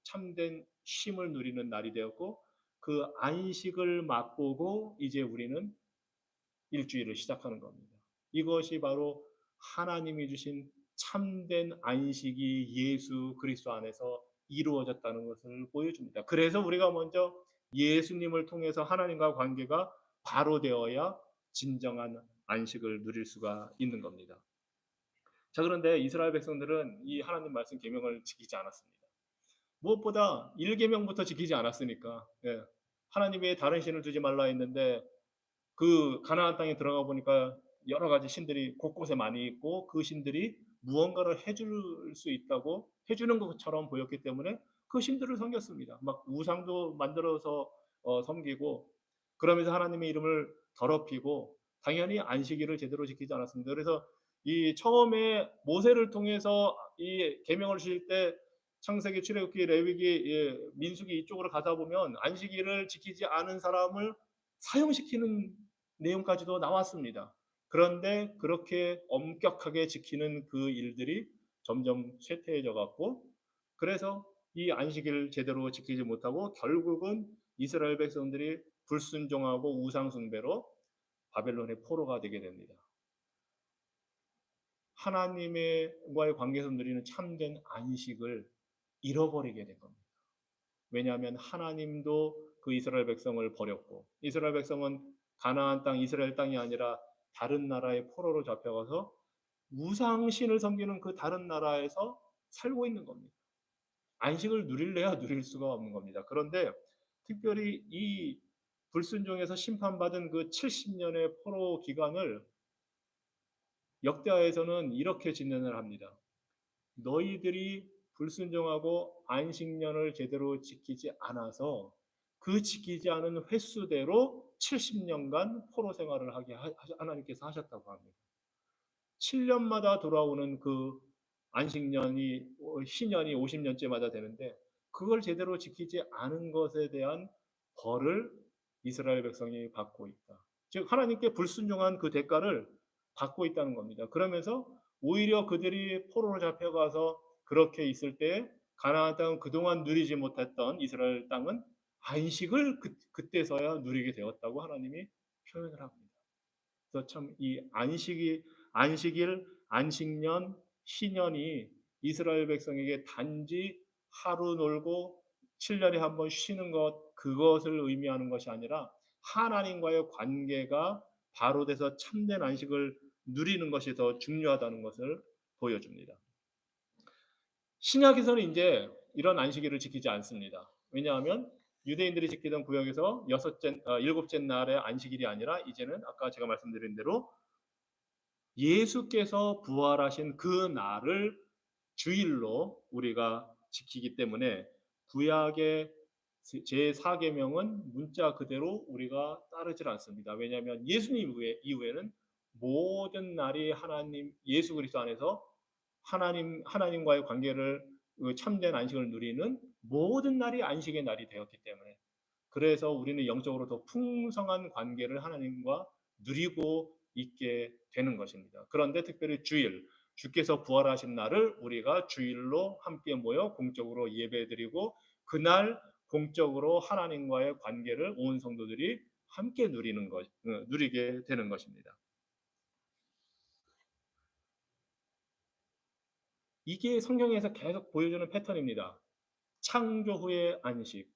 A: 참된 쉼을 누리는 날이 되었고 그 안식을 맛보고 이제 우리는 일주일을 시작하는 겁니다. 이것이 바로 하나님이 주신 참된 안식이 예수 그리스도 안에서 이루어졌다는 것을 보여줍니다. 그래서 우리가 먼저 예수님을 통해서 하나님과 관계가 바로 되어야 진정한 안식을 누릴 수가 있는 겁니다. 자, 그런데 이스라엘 백성들은 이 하나님 말씀 계명을 지키지 않았습니다. 무엇보다 1계명부터 지키지 않았으니까 하나님의 다른 신을 두지 말라 했는데 그 가나안 땅에 들어가 보니까 여러 가지 신들이 곳곳에 많이 있고 그 신들이 무언가를 해줄 수 있다고 해주는 것처럼 보였기 때문에 그 신들을 섬겼습니다. 막 우상도 만들어서 섬기고 그러면서 하나님의 이름을 더럽히고 당연히 안식일을 제대로 지키지 않았습니다. 그래서 이 처음에 모세를 통해서 이 계명을 주실 때 창세기, 출애굽기, 레위기, 민수기 이쪽으로 가다 보면 안식일을 지키지 않은 사람을 사형시키는 내용까지도 나왔습니다. 그런데 그렇게 엄격하게 지키는 그 일들이 점점 쇠퇴해져 갔고 그래서 이 안식일을 제대로 지키지 못하고 결국은 이스라엘 백성들이 불순종하고 우상 숭배로 바벨론의 포로가 되게 됩니다. 하나님과의 관계에서 누리는 참된 안식을 잃어버리게 된 겁니다. 왜냐하면 하나님도 그 이스라엘 백성을 버렸고 이스라엘 백성은 가나안 땅 이스라엘 땅이 아니라 다른 나라의 포로로 잡혀가서 우상신을 섬기는 그 다른 나라에서 살고 있는 겁니다. 안식을 누릴래야 누릴 수가 없는 겁니다. 그런데 특별히 이 불순종에서 심판받은 그 70년의 포로 기간을 역대하에서는 이렇게 진단을 합니다. 너희들이 불순종하고 안식년을 제대로 지키지 않아서 그 지키지 않은 횟수대로 70년간 포로 생활을 하게 하나님께서 하셨다고 합니다. 7년마다 돌아오는 그 안식년이 신년이 50년째마다 되는데 그걸 제대로 지키지 않은 것에 대한 벌을 이스라엘 백성이 받고 있다. 즉 하나님께 불순종한 그 대가를 받고 있다는 겁니다. 그러면서 오히려 그들이 포로로 잡혀가서 그렇게 있을 때 가나안 땅은 그동안 누리지 못했던 이스라엘 땅은 안식을 그때서야 누리게 되었다고 하나님이 표현을 합니다. 그래서 참 이 안식일, 안식년, 희년이 이스라엘 백성에게 단지 하루 놀고 7년에 한 번 쉬는 것, 그것을 의미하는 것이 아니라 하나님과의 관계가 바로 돼서 참된 안식을 누리는 것이 더 중요하다는 것을 보여줍니다. 신약에서는 이제 이런 안식일을 지키지 않습니다. 왜냐하면 유대인들이 지키던 구역에서 일곱째 날의 안식일이 아니라 이제는 아까 제가 말씀드린 대로 예수께서 부활하신 그 날을 주일로 우리가 지키기 때문에 구약의 제4계명은 문자 그대로 우리가 따르질 않습니다. 왜냐하면 예수님 이후에는 모든 날이 하나님 예수 그리스도 안에서 하나님과의 관계를 참된 안식을 누리는 모든 날이 안식의 날이 되었기 때문에 그래서 우리는 영적으로 더 풍성한 관계를 하나님과 누리고 있게 되는 것입니다. 그런데 특별히 주일, 주께서 부활하신 날을 우리가 주일로 함께 모여 공적으로 예배드리고 그날 공적으로 하나님과의 관계를 온 성도들이 함께 누리게 되는 것입니다. 이게 성경에서 계속 보여주는 패턴입니다. 창조 후의 안식,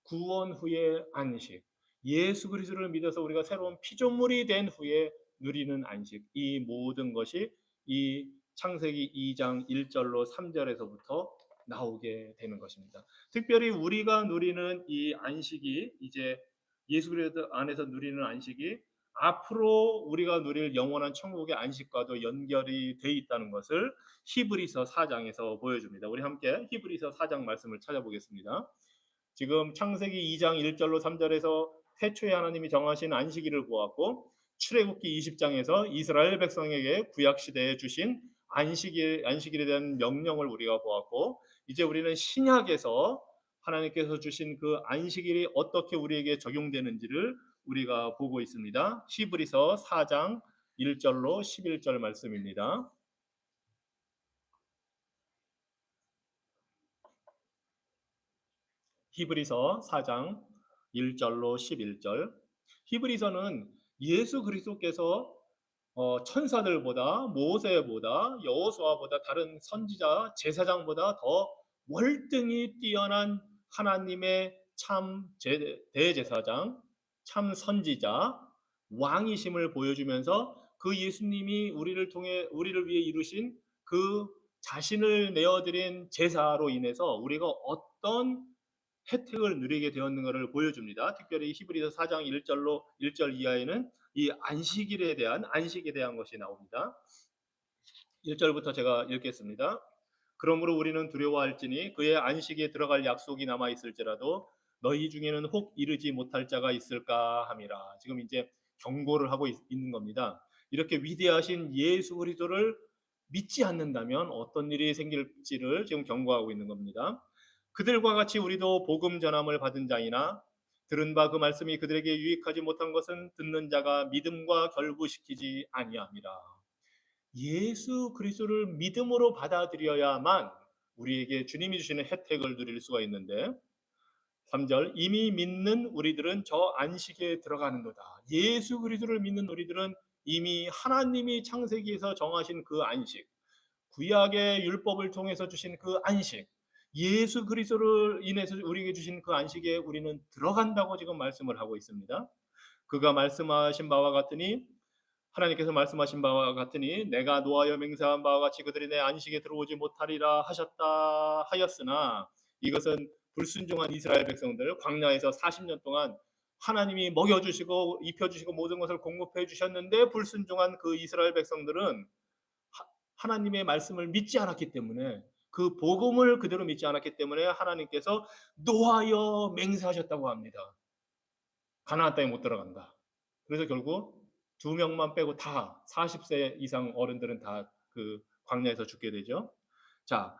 A: 구원 후의 안식, 예수 그리스도를 믿어서 우리가 새로운 피조물이 된 후에 누리는 안식, 이 모든 것이 이 창세기 2장 1절로 3절에서부터 나오게 되는 것입니다. 특별히 우리가 누리는 이 안식이 이제 예수 그리스도 안에서 누리는 안식이 앞으로 우리가 누릴 영원한 천국의 안식과도 연결이 돼 있다는 것을 히브리서 4장에서 보여줍니다. 우리 함께 히브리서 4장 말씀을 찾아보겠습니다. 지금 창세기 2장 1절로 3절에서 태초에 하나님이 정하신 안식일을 보았고 출애굽기 20장에서 이스라엘 백성에게 구약 시대에 주신 안식일에 대한 명령을 우리가 보았고 이제 우리는 신약에서 하나님께서 주신 그 안식일이 어떻게 우리에게 적용되는지를 우리가 보고 있습니다. 히브리서 4장 1절로 11절 말씀입니다. 히브리서 4장 1절로 11절. 히브리서는 예수 그리스도께서 천사들보다 모세보다 여호수아보다 다른 선지자 제사장보다 더 월등히 뛰어난 하나님의 참 대제사장, 참 선지자, 왕이심을 보여주면서 그 예수님이 우리를 위해 이루신 그 자신을 내어드린 제사로 인해서 우리가 어떤 혜택을 누리게 되었는가를 보여줍니다. 특별히 히브리서 4장 1절 이하에는 이 안식에 대한 것이 나옵니다. 1절부터 제가 읽겠습니다. 그러므로 우리는 두려워할지니 그의 안식에 들어갈 약속이 남아 있을지라도 너희 중에는 혹 이르지 못할 자가 있을까 함이라. 지금 이제 경고를 하고 있는 겁니다. 이렇게 위대하신 예수 그리스도를 믿지 않는다면 어떤 일이 생길지를 지금 경고하고 있는 겁니다. 그들과 같이 우리도 복음 전함을 받은 자이나 들은 바 그 말씀이 그들에게 유익하지 못한 것은 듣는 자가 믿음과 결부시키지 아니함이라. 예수 그리스도를 믿음으로 받아들여야만 우리에게 주님이 주시는 혜택을 누릴 수가 있는데 3절 이미 믿는 우리들은 저 안식에 들어가는도다. 예수 그리스도를 믿는 우리들은 이미 하나님이 창세기에서 정하신 그 안식, 구약의 율법을 통해서 주신 그 안식, 예수 그리스도를 인해서 우리에게 주신 그 안식에 우리는 들어간다고 지금 말씀을 하고 있습니다. 그가 말씀하신 바와 같으니 하나님께서 말씀하신 바와 같으니 내가 노하여 맹세한 바와 같이 그들이 내 안식에 들어오지 못하리라 하셨다 하였으나 이것은 불순종한 이스라엘 백성들 광야에서 40년 동안 하나님이 먹여주시고 입혀주시고 모든 것을 공급해 주셨는데 불순종한 그 이스라엘 백성들은 하나님의 말씀을 믿지 않았기 때문에 그 복음을 그대로 믿지 않았기 때문에 하나님께서 노하여 맹세하셨다고 합니다. 가나안 땅에 못 들어간다. 그래서 결국 2명만 빼고 다 40세 이상 어른들은 다 그 광야에서 죽게 되죠. 자,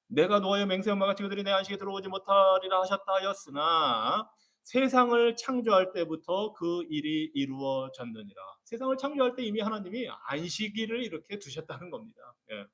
A: 내가 노아의 맹세한 바가 그들이 내 안식에 들어오지 못하리라 하셨다 하였으나 세상을 창조할 때부터 그 일이 이루어졌느니라. 세상을 창조할 때 이미 하나님이 안식일을 이렇게 두셨다는 겁니다. 예.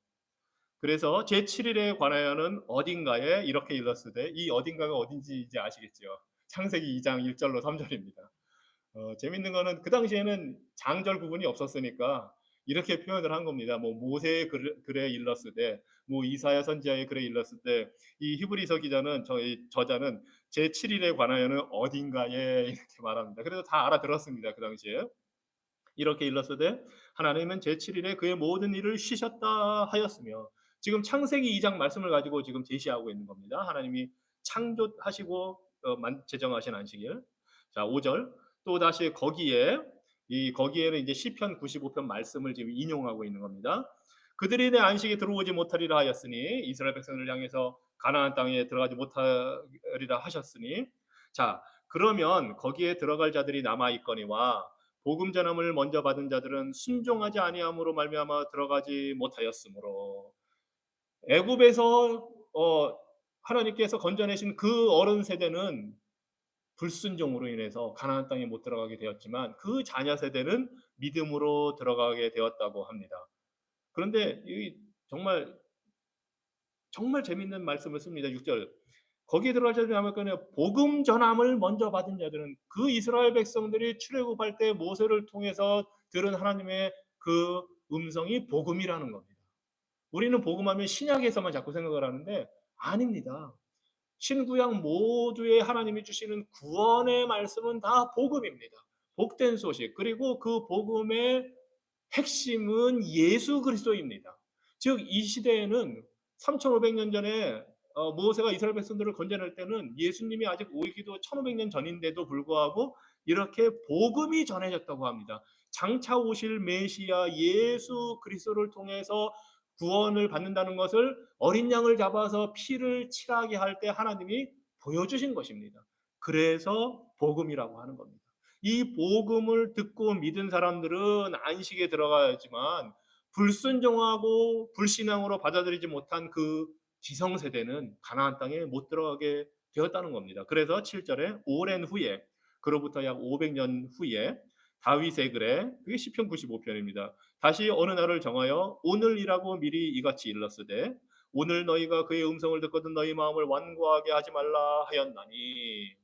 A: 그래서 제7일에 관하여는 어딘가에 이렇게 일렀으되, 이 어딘가가 어딘지 이제 아시겠죠? 창세기 2장 1절로 3절입니다. 재밌는 거는 그 당시에는 장절 구분이 없었으니까 이렇게 표현을 한 겁니다. 뭐 모세의 글에 일렀으되, 뭐 이사야 선지자의 글에 일렀을 때, 이 히브리서 기자는, 저희 저자는 제7일에 관하여는 어딘가에 이렇게 말합니다. 그래서 다 알아들었습니다, 그 당시에. 이렇게 일렀으되 하나님은 제7일에 그의 모든 일을 쉬셨다 하였으며, 지금 창세기 2장 말씀을 가지고 지금 제시하고 있는 겁니다. 하나님이 창조하시고 제정하신 안식일. 자, 5절. 또 다시 거기에는 이제 시편 95편 말씀을 지금 인용하고 있는 겁니다. 그들이 내 안식에 들어오지 못하리라 하였으니, 이스라엘 백성을 향해서 가나안 땅에 들어가지 못하리라 하셨으니, 자, 그러면 거기에 들어갈 자들이 남아 있거니와 복음 전함을 먼저 받은 자들은 순종하지 아니함으로 말미암아 들어가지 못하였으므로, 애굽에서 하나님께서 건져내신 그 어른 세대는 불순종으로 인해서 가나안 땅에 못 들어가게 되었지만, 그 자녀 세대는 믿음으로 들어가게 되었다고 합니다. 그런데 이 정말 정말 재밌는 말씀을 씁니다. 6절. 거기에 들어갈 자들이 남을 거냐, 복음 전함을 먼저 받은 자들은, 그 이스라엘 백성들이 출애굽할 때 모세를 통해서 들은 하나님의 그 음성이 복음이라는 겁니다. 우리는 복음하면 신약에서만 자꾸 생각을 하는데 아닙니다. 신구약 모두의 하나님이 주시는 구원의 말씀은 다 복음입니다. 복된 소식. 그리고 그 복음의 핵심은 예수 그리스도입니다. 즉 이 시대에는 3,500년 전에 모세가 이스라엘 백성들을 건져낼 때는 예수님이 아직 오기도 1,500년 전인데도 불구하고 이렇게 복음이 전해졌다고 합니다. 장차 오실 메시아 예수 그리스도를 통해서 구원을 받는다는 것을 어린 양을 잡아서 피를 칠하게 할 때 하나님이 보여주신 것입니다. 그래서 복음이라고 하는 겁니다. 이 복음을 듣고 믿은 사람들은 안식에 들어가야지만, 불순종하고 불신앙으로 받아들이지 못한 그 기성세대는 가나안 땅에 못 들어가게 되었다는 겁니다. 그래서 7절에 오랜 후에, 그로부터 약 500년 후에 다윗의 글에, 그게 시편 95편입니다. 다시 어느 날을 정하여 오늘이라고 미리 이같이 일렀으되, 오늘 너희가 그의 음성을 듣거든 너희 마음을 완고하게 하지 말라 하였나니.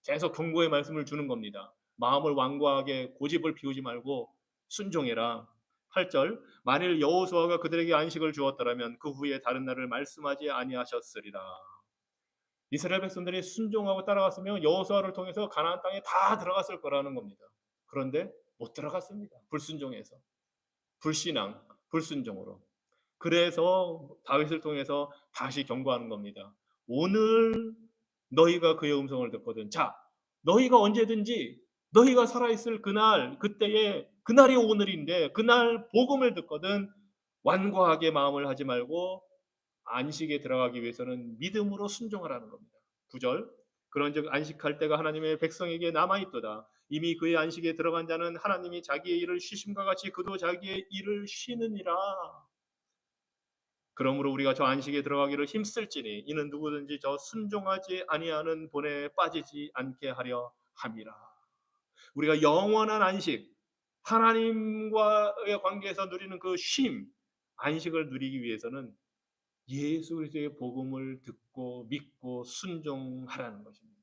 A: 계속 경고의 말씀을 주는 겁니다. 마음을 완고하게 고집을 피우지 말고 순종해라. 8절. 만일 여호수아가 그들에게 안식을 주었더라면 그 후에 다른 날을 말씀하지 아니하셨으리라. 이스라엘 백성들이 순종하고 따라갔으면 여호수아를 통해서 가나안 땅에 다 들어갔을 거라는 겁니다. 그런데 못 들어갔습니다. 불순종해서, 불신앙, 불순종으로. 그래서 다윗을 통해서 다시 경고하는 겁니다. 오늘 너희가 그의 음성을 듣거든. 자, 너희가 언제든지 너희가 살아있을 그날, 그때에, 그날이 오늘인데 그날 복음을 듣거든 완고하게 마음을 하지 말고 안식에 들어가기 위해서는 믿음으로 순종하라는 겁니다. 9절. 그런즉 안식할 때가 하나님의 백성에게 남아있도다. 이미 그의 안식에 들어간 자는 하나님이 자기의 일을 쉬심과 같이 그도 자기의 일을 쉬느니라. 그러므로 우리가 저 안식에 들어가기를 힘쓸지니 이는 누구든지 저 순종하지 아니하는 본에 빠지지 않게 하려 함이라. 우리가 영원한 안식, 하나님과의 관계에서 누리는 그 쉼, 안식을 누리기 위해서는 예수 그리스도의 복음을 듣고 믿고 순종하라는 것입니다.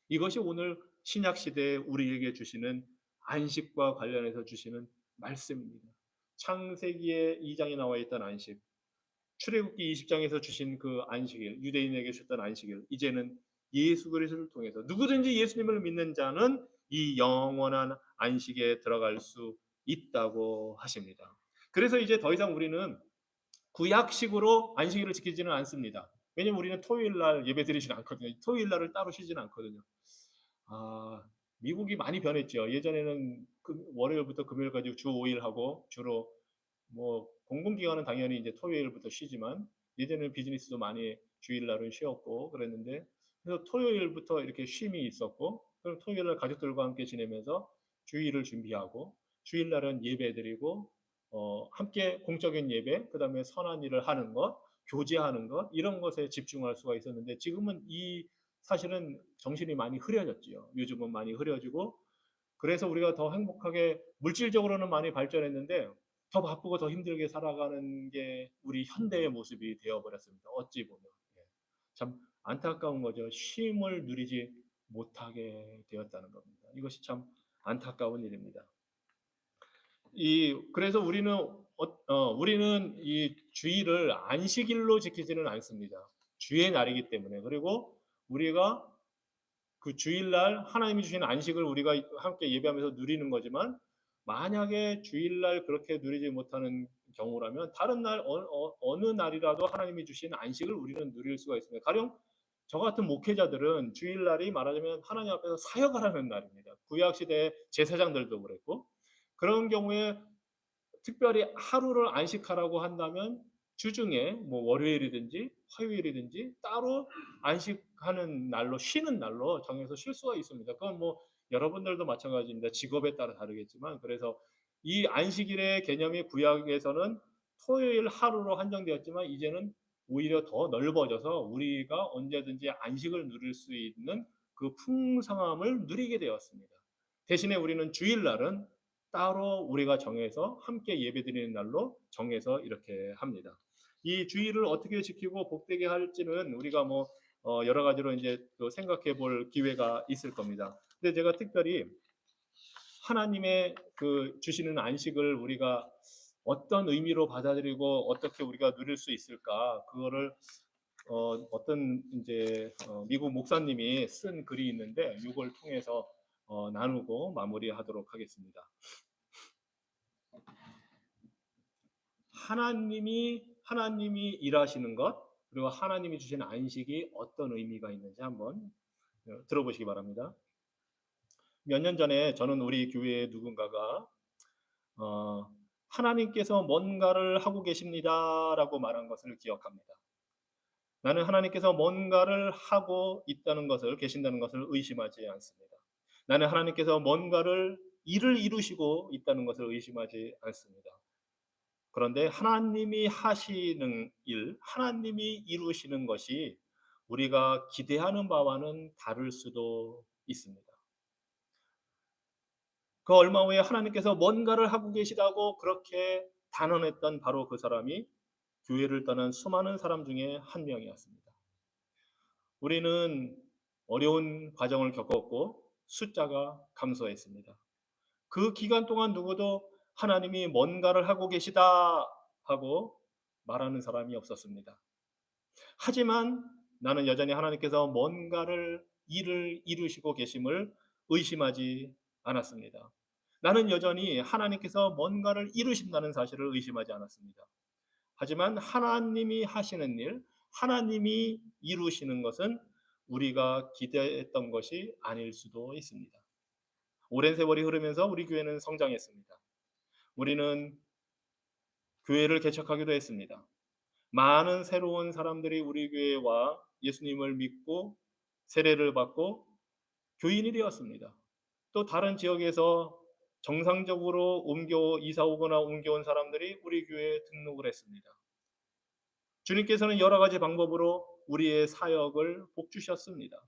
A: 이것이 오늘 신약 시대에 우리에게 주시는 안식과 관련해서 주시는 말씀입니다. 창세기의 2장에 나와 있던 안식, 출애굽기 20장에서 주신 그 안식일, 유대인에게 주셨던 안식일, 이제는 예수 그리스도를 통해서 누구든지 예수님을 믿는 자는 이 영원한 안식에 들어갈 수 있다고 하십니다. 그래서 이제 더 이상 우리는 구약식으로 안식일을 지키지는 않습니다. 왜냐면 우리는 토요일 날 예배 드리지는 않거든요. 토요일 날을 따로 쉬지는 않거든요. 아, 미국이 많이 변했죠. 예전에는 월요일부터 금요일까지 주 5일 하고, 주로 뭐 공공기관은 당연히 이제 토요일부터 쉬지만, 예전에는 비즈니스도 많이 주일날은 쉬었고 그랬는데, 그래서 토요일부터 이렇게 쉼이 있었고, 그럼 토요일날 가족들과 함께 지내면서 주일을 준비하고, 주일날은 예배드리고 함께 공적인 예배, 그다음에 선한 일을 하는 것, 교제하는 것, 이런 것에 집중할 수가 있었는데, 지금은 사실은 정신이 많이 흐려졌지요. 요즘은 많이 흐려지고, 그래서 우리가 더 행복하게, 물질적으로는 많이 발전했는데 더 바쁘고 더 힘들게 살아가는 게 우리 현대의 모습이 되어버렸습니다. 어찌 보면. 예. 참 안타까운 거죠. 쉼을 누리지 못하게 되었다는 겁니다. 이것이 참 안타까운 일입니다. 그래서 우리는 이 주일을 안식일로 지키지는 않습니다. 주의 날이기 때문에. 그리고 우리가 그 주일날 하나님이 주신 안식을 우리가 함께 예배하면서 누리는 거지만, 만약에 주일날 그렇게 누리지 못하는 경우라면 다른 날 어느 날이라도 하나님이 주신 안식을 우리는 누릴 수가 있습니다. 가령 저 같은 목회자들은 주일날이 말하자면 하나님 앞에서 사역을 하는 날입니다. 구약 시대 제사장들도 그랬고, 그런 경우에 특별히 하루를 안식하라고 한다면 주중에 뭐 월요일이든지 화요일이든지 따로 안식하는 날로, 쉬는 날로 정해서 쉴 수가 있습니다. 그건 뭐 여러분들도 마찬가지입니다. 직업에 따라 다르겠지만. 그래서 이 안식일의 개념이 구약에서는 토요일 하루로 한정되었지만, 이제는 오히려 더 넓어져서 우리가 언제든지 안식을 누릴 수 있는 그 풍성함을 누리게 되었습니다. 대신에 우리는 주일날은 따로 우리가 정해서 함께 예배드리는 날로 정해서 이렇게 합니다. 이 주일을 어떻게 지키고 복되게 할지는 우리가 뭐 여러 가지로 이제 또 생각해 볼 기회가 있을 겁니다. 근데 제가 특별히 하나님의 그 주시는 안식을 우리가 어떤 의미로 받아들이고 어떻게 우리가 누릴 수 있을까, 그거를 어떤 이제 미국 목사님이 쓴 글이 있는데, 이걸 통해서 나누고 마무리하도록 하겠습니다. 하나님이 일하시는 것, 그리고 하나님이 주신 안식이 어떤 의미가 있는지 한번 들어보시기 바랍니다. 몇 년 전에 저는 우리 교회에 누군가가 하나님께서 뭔가를 하고 계십니다라고 말한 것을 기억합니다. 나는 하나님께서 뭔가를 하고 있다는 것을, 계신다는 것을 의심하지 않습니다. 나는 하나님께서 뭔가를 일을 이루시고 있다는 것을 의심하지 않습니다. 그런데 하나님이 하시는 일, 하나님이 이루시는 것이 우리가 기대하는 바와는 다를 수도 있습니다. 그 얼마 후에 하나님께서 뭔가를 하고 계시다고 그렇게 단언했던 바로 그 사람이 교회를 떠난 수많은 사람 중에 한 명이었습니다. 우리는 어려운 과정을 겪었고 숫자가 감소했습니다. 그 기간 동안 누구도 하나님이 뭔가를 하고 계시다 하고 말하는 사람이 없었습니다. 하지만 나는 여전히 하나님께서 뭔가를 일을 이루시고 계심을 의심하지 않았습니다. 나는 여전히 하나님께서 뭔가를 이루신다는 사실을 의심하지 않았습니다. 하지만 하나님이 하시는 일, 하나님이 이루시는 것은 우리가 기대했던 것이 아닐 수도 있습니다. 오랜 세월이 흐르면서 우리 교회는 성장했습니다. 우리는 교회를 개척하기도 했습니다. 많은 새로운 사람들이 우리 교회에 와 예수님을 믿고 세례를 받고 교인이 되었습니다. 또 다른 지역에서 정상적으로 이사 오거나 옮겨온 사람들이 우리 교회에 등록을 했습니다. 주님께서는 여러 가지 방법으로 우리의 사역을 복주셨습니다.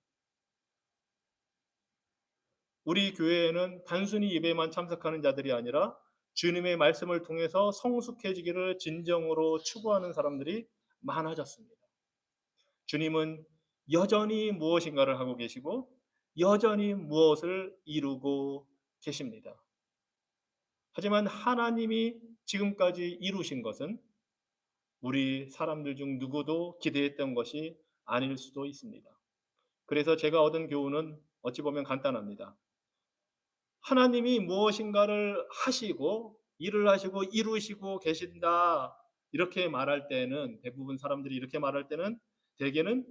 A: 우리 교회에는 단순히 예배만 참석하는 자들이 아니라 주님의 말씀을 통해서 성숙해지기를 진정으로 추구하는 사람들이 많아졌습니다. 주님은 여전히 무엇인가를 하고 계시고 여전히 무엇을 이루고 계십니다. 하지만 하나님이 지금까지 이루신 것은 우리 사람들 중 누구도 기대했던 것이 아닐 수도 있습니다. 그래서 제가 얻은 교훈은 어찌 보면 간단합니다. 하나님이 무엇인가를 하시고 일을 하시고 이루시고 계신다, 이렇게 말할 때는, 대부분 사람들이 이렇게 말할 때는 대개는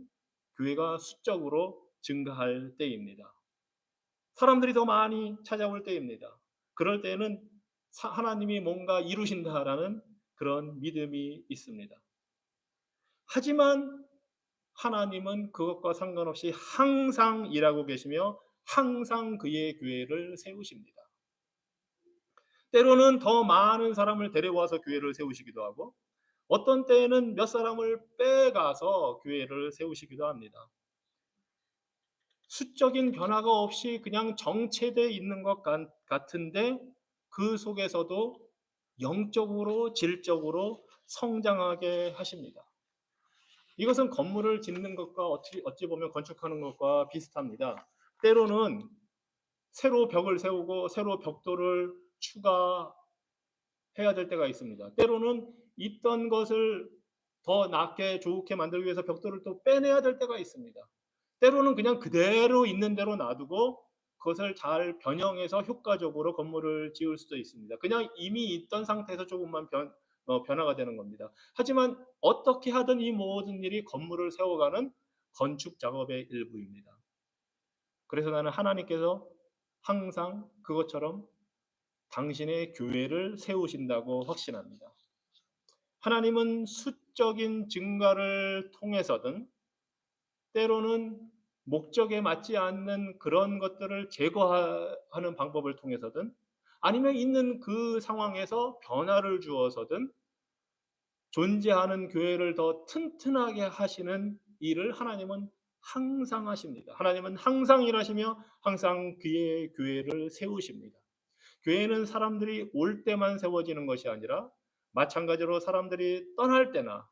A: 교회가 수적으로 증가할 때입니다. 사람들이 더 많이 찾아올 때입니다. 그럴 때는 하나님이 뭔가 이루신다라는 그런 믿음이 있습니다. 하지만 하나님은 그것과 상관없이 항상 일하고 계시며 항상 그의 교회를 세우십니다. 때로는 더 많은 사람을 데려와서 교회를 세우시기도 하고, 어떤 때에는 몇 사람을 빼가서 교회를 세우시기도 합니다. 수적인 변화가 없이 그냥 정체되어 있는 것 같은데, 그 속에서도 영적으로 질적으로 성장하게 하십니다. 이것은 건물을 짓는 것과 어찌 보면 건축하는 것과 비슷합니다. 때로는 새로 벽을 세우고 새로 벽돌을 추가해야 될 때가 있습니다. 때로는 있던 것을 더 낫게 좋게 만들기 위해서 벽돌을 또 빼내야 될 때가 있습니다. 때로는 그냥 그대로 있는 대로 놔두고 그것을 잘 변형해서 효과적으로 건물을 지을 수도 있습니다. 그냥 이미 있던 상태에서 조금만 변화가 되는 겁니다. 하지만 어떻게 하든 이 모든 일이 건물을 세워가는 건축 작업의 일부입니다. 그래서 나는 하나님께서 항상 그것처럼 당신의 교회를 세우신다고 확신합니다. 하나님은 수적인 증가를 통해서든 때로는 목적에 맞지 않는 그런 것들을 제거하는 방법을 통해서든 아니면 있는 그 상황에서 변화를 주어서든 존재하는 교회를 더 튼튼하게 하시는 일을 하나님은 항상 하십니다. 하나님은 항상 일하시며 항상 그의 교회를 세우십니다. 교회는 사람들이 올 때만 세워지는 것이 아니라 마찬가지로 사람들이 떠날 때나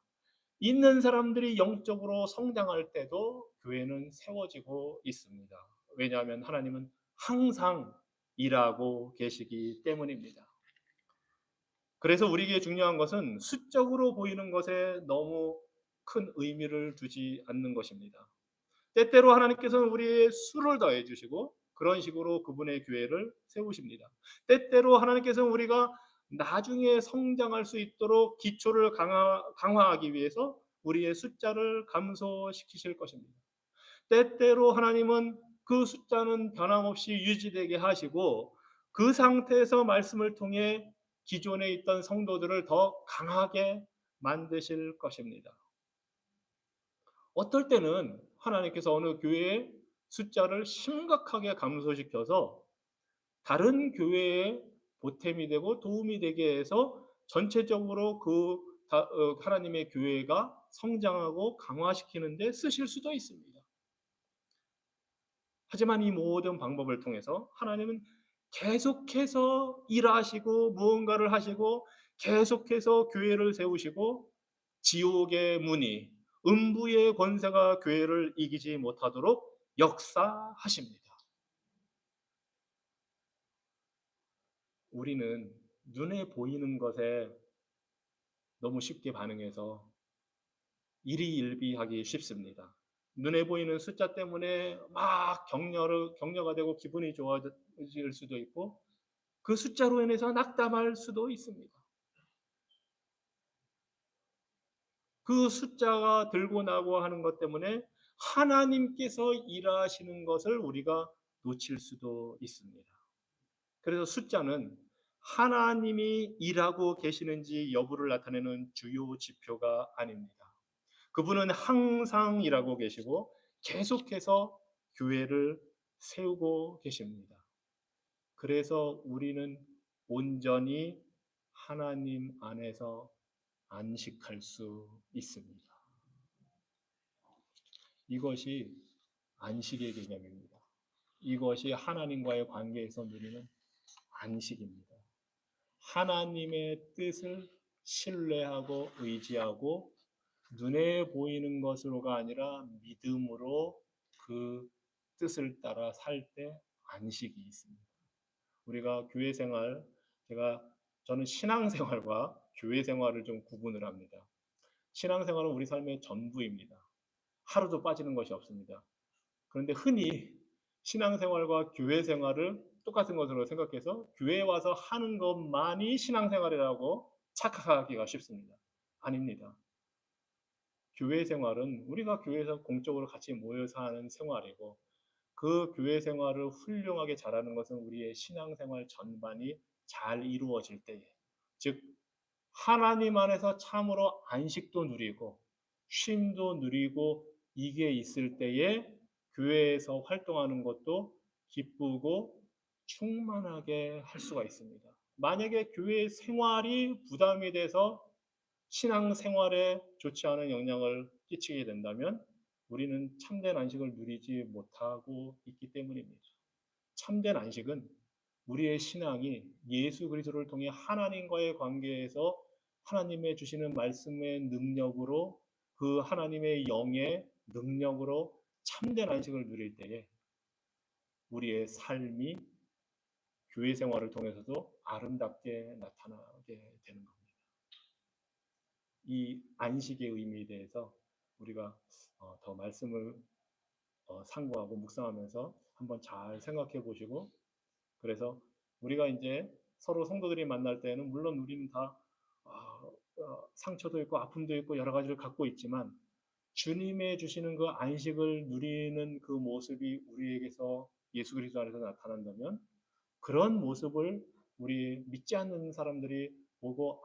A: 있는 사람들이 영적으로 성장할 때도 교회는 세워지고 있습니다. 왜냐하면 하나님은 항상 일하고 계시기 때문입니다. 그래서 우리에게 중요한 것은 수적으로 보이는 것에 너무 큰 의미를 두지 않는 것입니다. 때때로 하나님께서는 우리의 수를 더해 주시고 그런 식으로 그분의 교회를 세우십니다. 때때로 하나님께서는 우리가 나중에 성장할 수 있도록 기초를 강화하기 위해서 우리의 숫자를 감소시키실 것입니다. 때때로 하나님은 그 숫자는 변함없이 유지되게 하시고 그 상태에서 말씀을 통해 기존에 있던 성도들을 더 강하게 만드실 것입니다. 어떨 때는 하나님께서 어느 교회의 숫자를 심각하게 감소시켜서 다른 교회에 보탬이 되고 도움이 되게 해서 전체적으로 하나님의 교회가 성장하고 강화시키는 데 쓰실 수도 있습니다. 하지만 이 모든 방법을 통해서 하나님은 계속해서 일하시고 무언가를 하시고 계속해서 교회를 세우시고 지옥의 문이 음부의 권세가 교회를 이기지 못하도록 역사하십니다. 우리는 눈에 보이는 것에 너무 쉽게 반응해서 일희일비하기 쉽습니다. 눈에 보이는 숫자 때문에 막 격려가 되고 기분이 좋아질 수도 있고 그 숫자로 인해서 낙담할 수도 있습니다. 그 숫자가 들고 나고 하는 것 때문에 하나님께서 일하시는 것을 우리가 놓칠 수도 있습니다. 그래서 숫자는 하나님이 일하고 계시는지 여부를 나타내는 주요 지표가 아닙니다. 그분은 항상 일하고 계시고 계속해서 교회를 세우고 계십니다. 그래서 우리는 온전히 하나님 안에서 안식할 수 있습니다. 이것이 안식의 개념입니다. 이것이 하나님과의 관계에서 누리는 안식입니다. 하나님의 뜻을 신뢰하고 의지하고 눈에 보이는 것으로가 아니라 믿음으로 그 뜻을 따라 살 때 안식이 있습니다. 우리가 교회 생활, 저는 신앙생활과 교회 생활을 좀 구분을 합니다. 신앙생활은 우리 삶의 전부입니다. 하루도 빠지는 것이 없습니다. 그런데 흔히 신앙생활과 교회 생활을 똑같은 것으로 생각해서 교회에 와서 하는 것만이 신앙생활이라고 착각하기가 쉽습니다. 아닙니다. 교회 생활은 우리가 교회에서 공적으로 같이 모여서 하는 생활이고 그 교회 생활을 훌륭하게 잘하는 것은 우리의 신앙생활 전반이 잘 이루어질 때에, 즉 하나님 안에서 참으로 안식도 누리고 쉼도 누리고 이게 있을 때에 교회에서 활동하는 것도 기쁘고 충만하게 할 수가 있습니다. 만약에 교회 생활이 부담이 돼서 신앙 생활에 좋지 않은 영향을 끼치게 된다면 우리는 참된 안식을 누리지 못하고 있기 때문입니다. 참된 안식은 우리의 신앙이 예수 그리스도를 통해 하나님과의 관계에서 하나님의 주시는 말씀의 능력으로 그 하나님의 영의 능력으로 참된 안식을 누릴 때에 우리의 삶이 교회 생활을 통해서도 아름답게 나타나게 되는 겁니다. 이 안식의 의미에 대해서 우리가 더 말씀을 상고하고 묵상하면서 한번 잘 생각해 보시고, 그래서 우리가 이제 서로 성도들이 만날 때는 물론 우리는 다 상처도 있고 아픔도 있고 여러 가지를 갖고 있지만 주님의 주시는 그 안식을 누리는 그 모습이 우리에게서 예수 그리스도 안에서 나타난다면 그런 모습을 우리 믿지 않는 사람들이 보고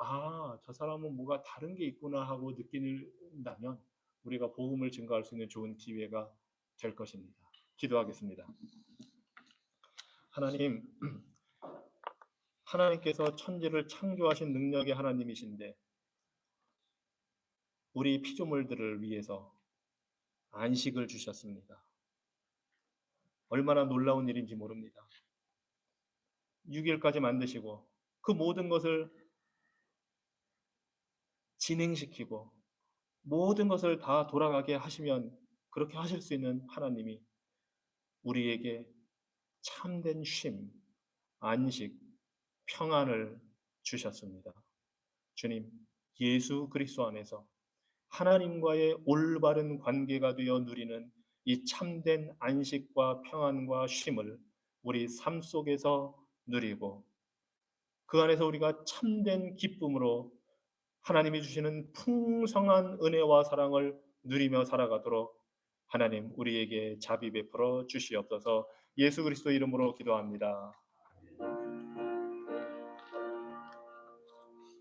A: 저 사람은 뭐가 다른 게 있구나 하고 느낀다면 우리가 복음을 증거할 수 있는 좋은 기회가 될 것입니다. 기도하겠습니다. 하나님, 하나님께서 천지를 창조하신 능력의 하나님이신데 우리 피조물들을 위해서 안식을 주셨습니다. 얼마나 놀라운 일인지 모릅니다. 6일까지 만드시고 그 모든 것을 진행시키고 모든 것을 다 돌아가게 하시면 그렇게 하실 수 있는 하나님이 우리에게 참된 쉼, 안식, 평안을 주셨습니다. 주님, 예수 그리스도 안에서 하나님과의 올바른 관계가 되어 누리는 이 참된 안식과 평안과 쉼을 우리 삶 속에서 누리고 그 안에서 우리가 참된 기쁨으로 하나님이 주시는 풍성한 은혜와 사랑을 누리며 살아가도록 하나님 우리에게 자비 베풀어 주시옵소서. 예수 그리스도 이름으로 기도합니다.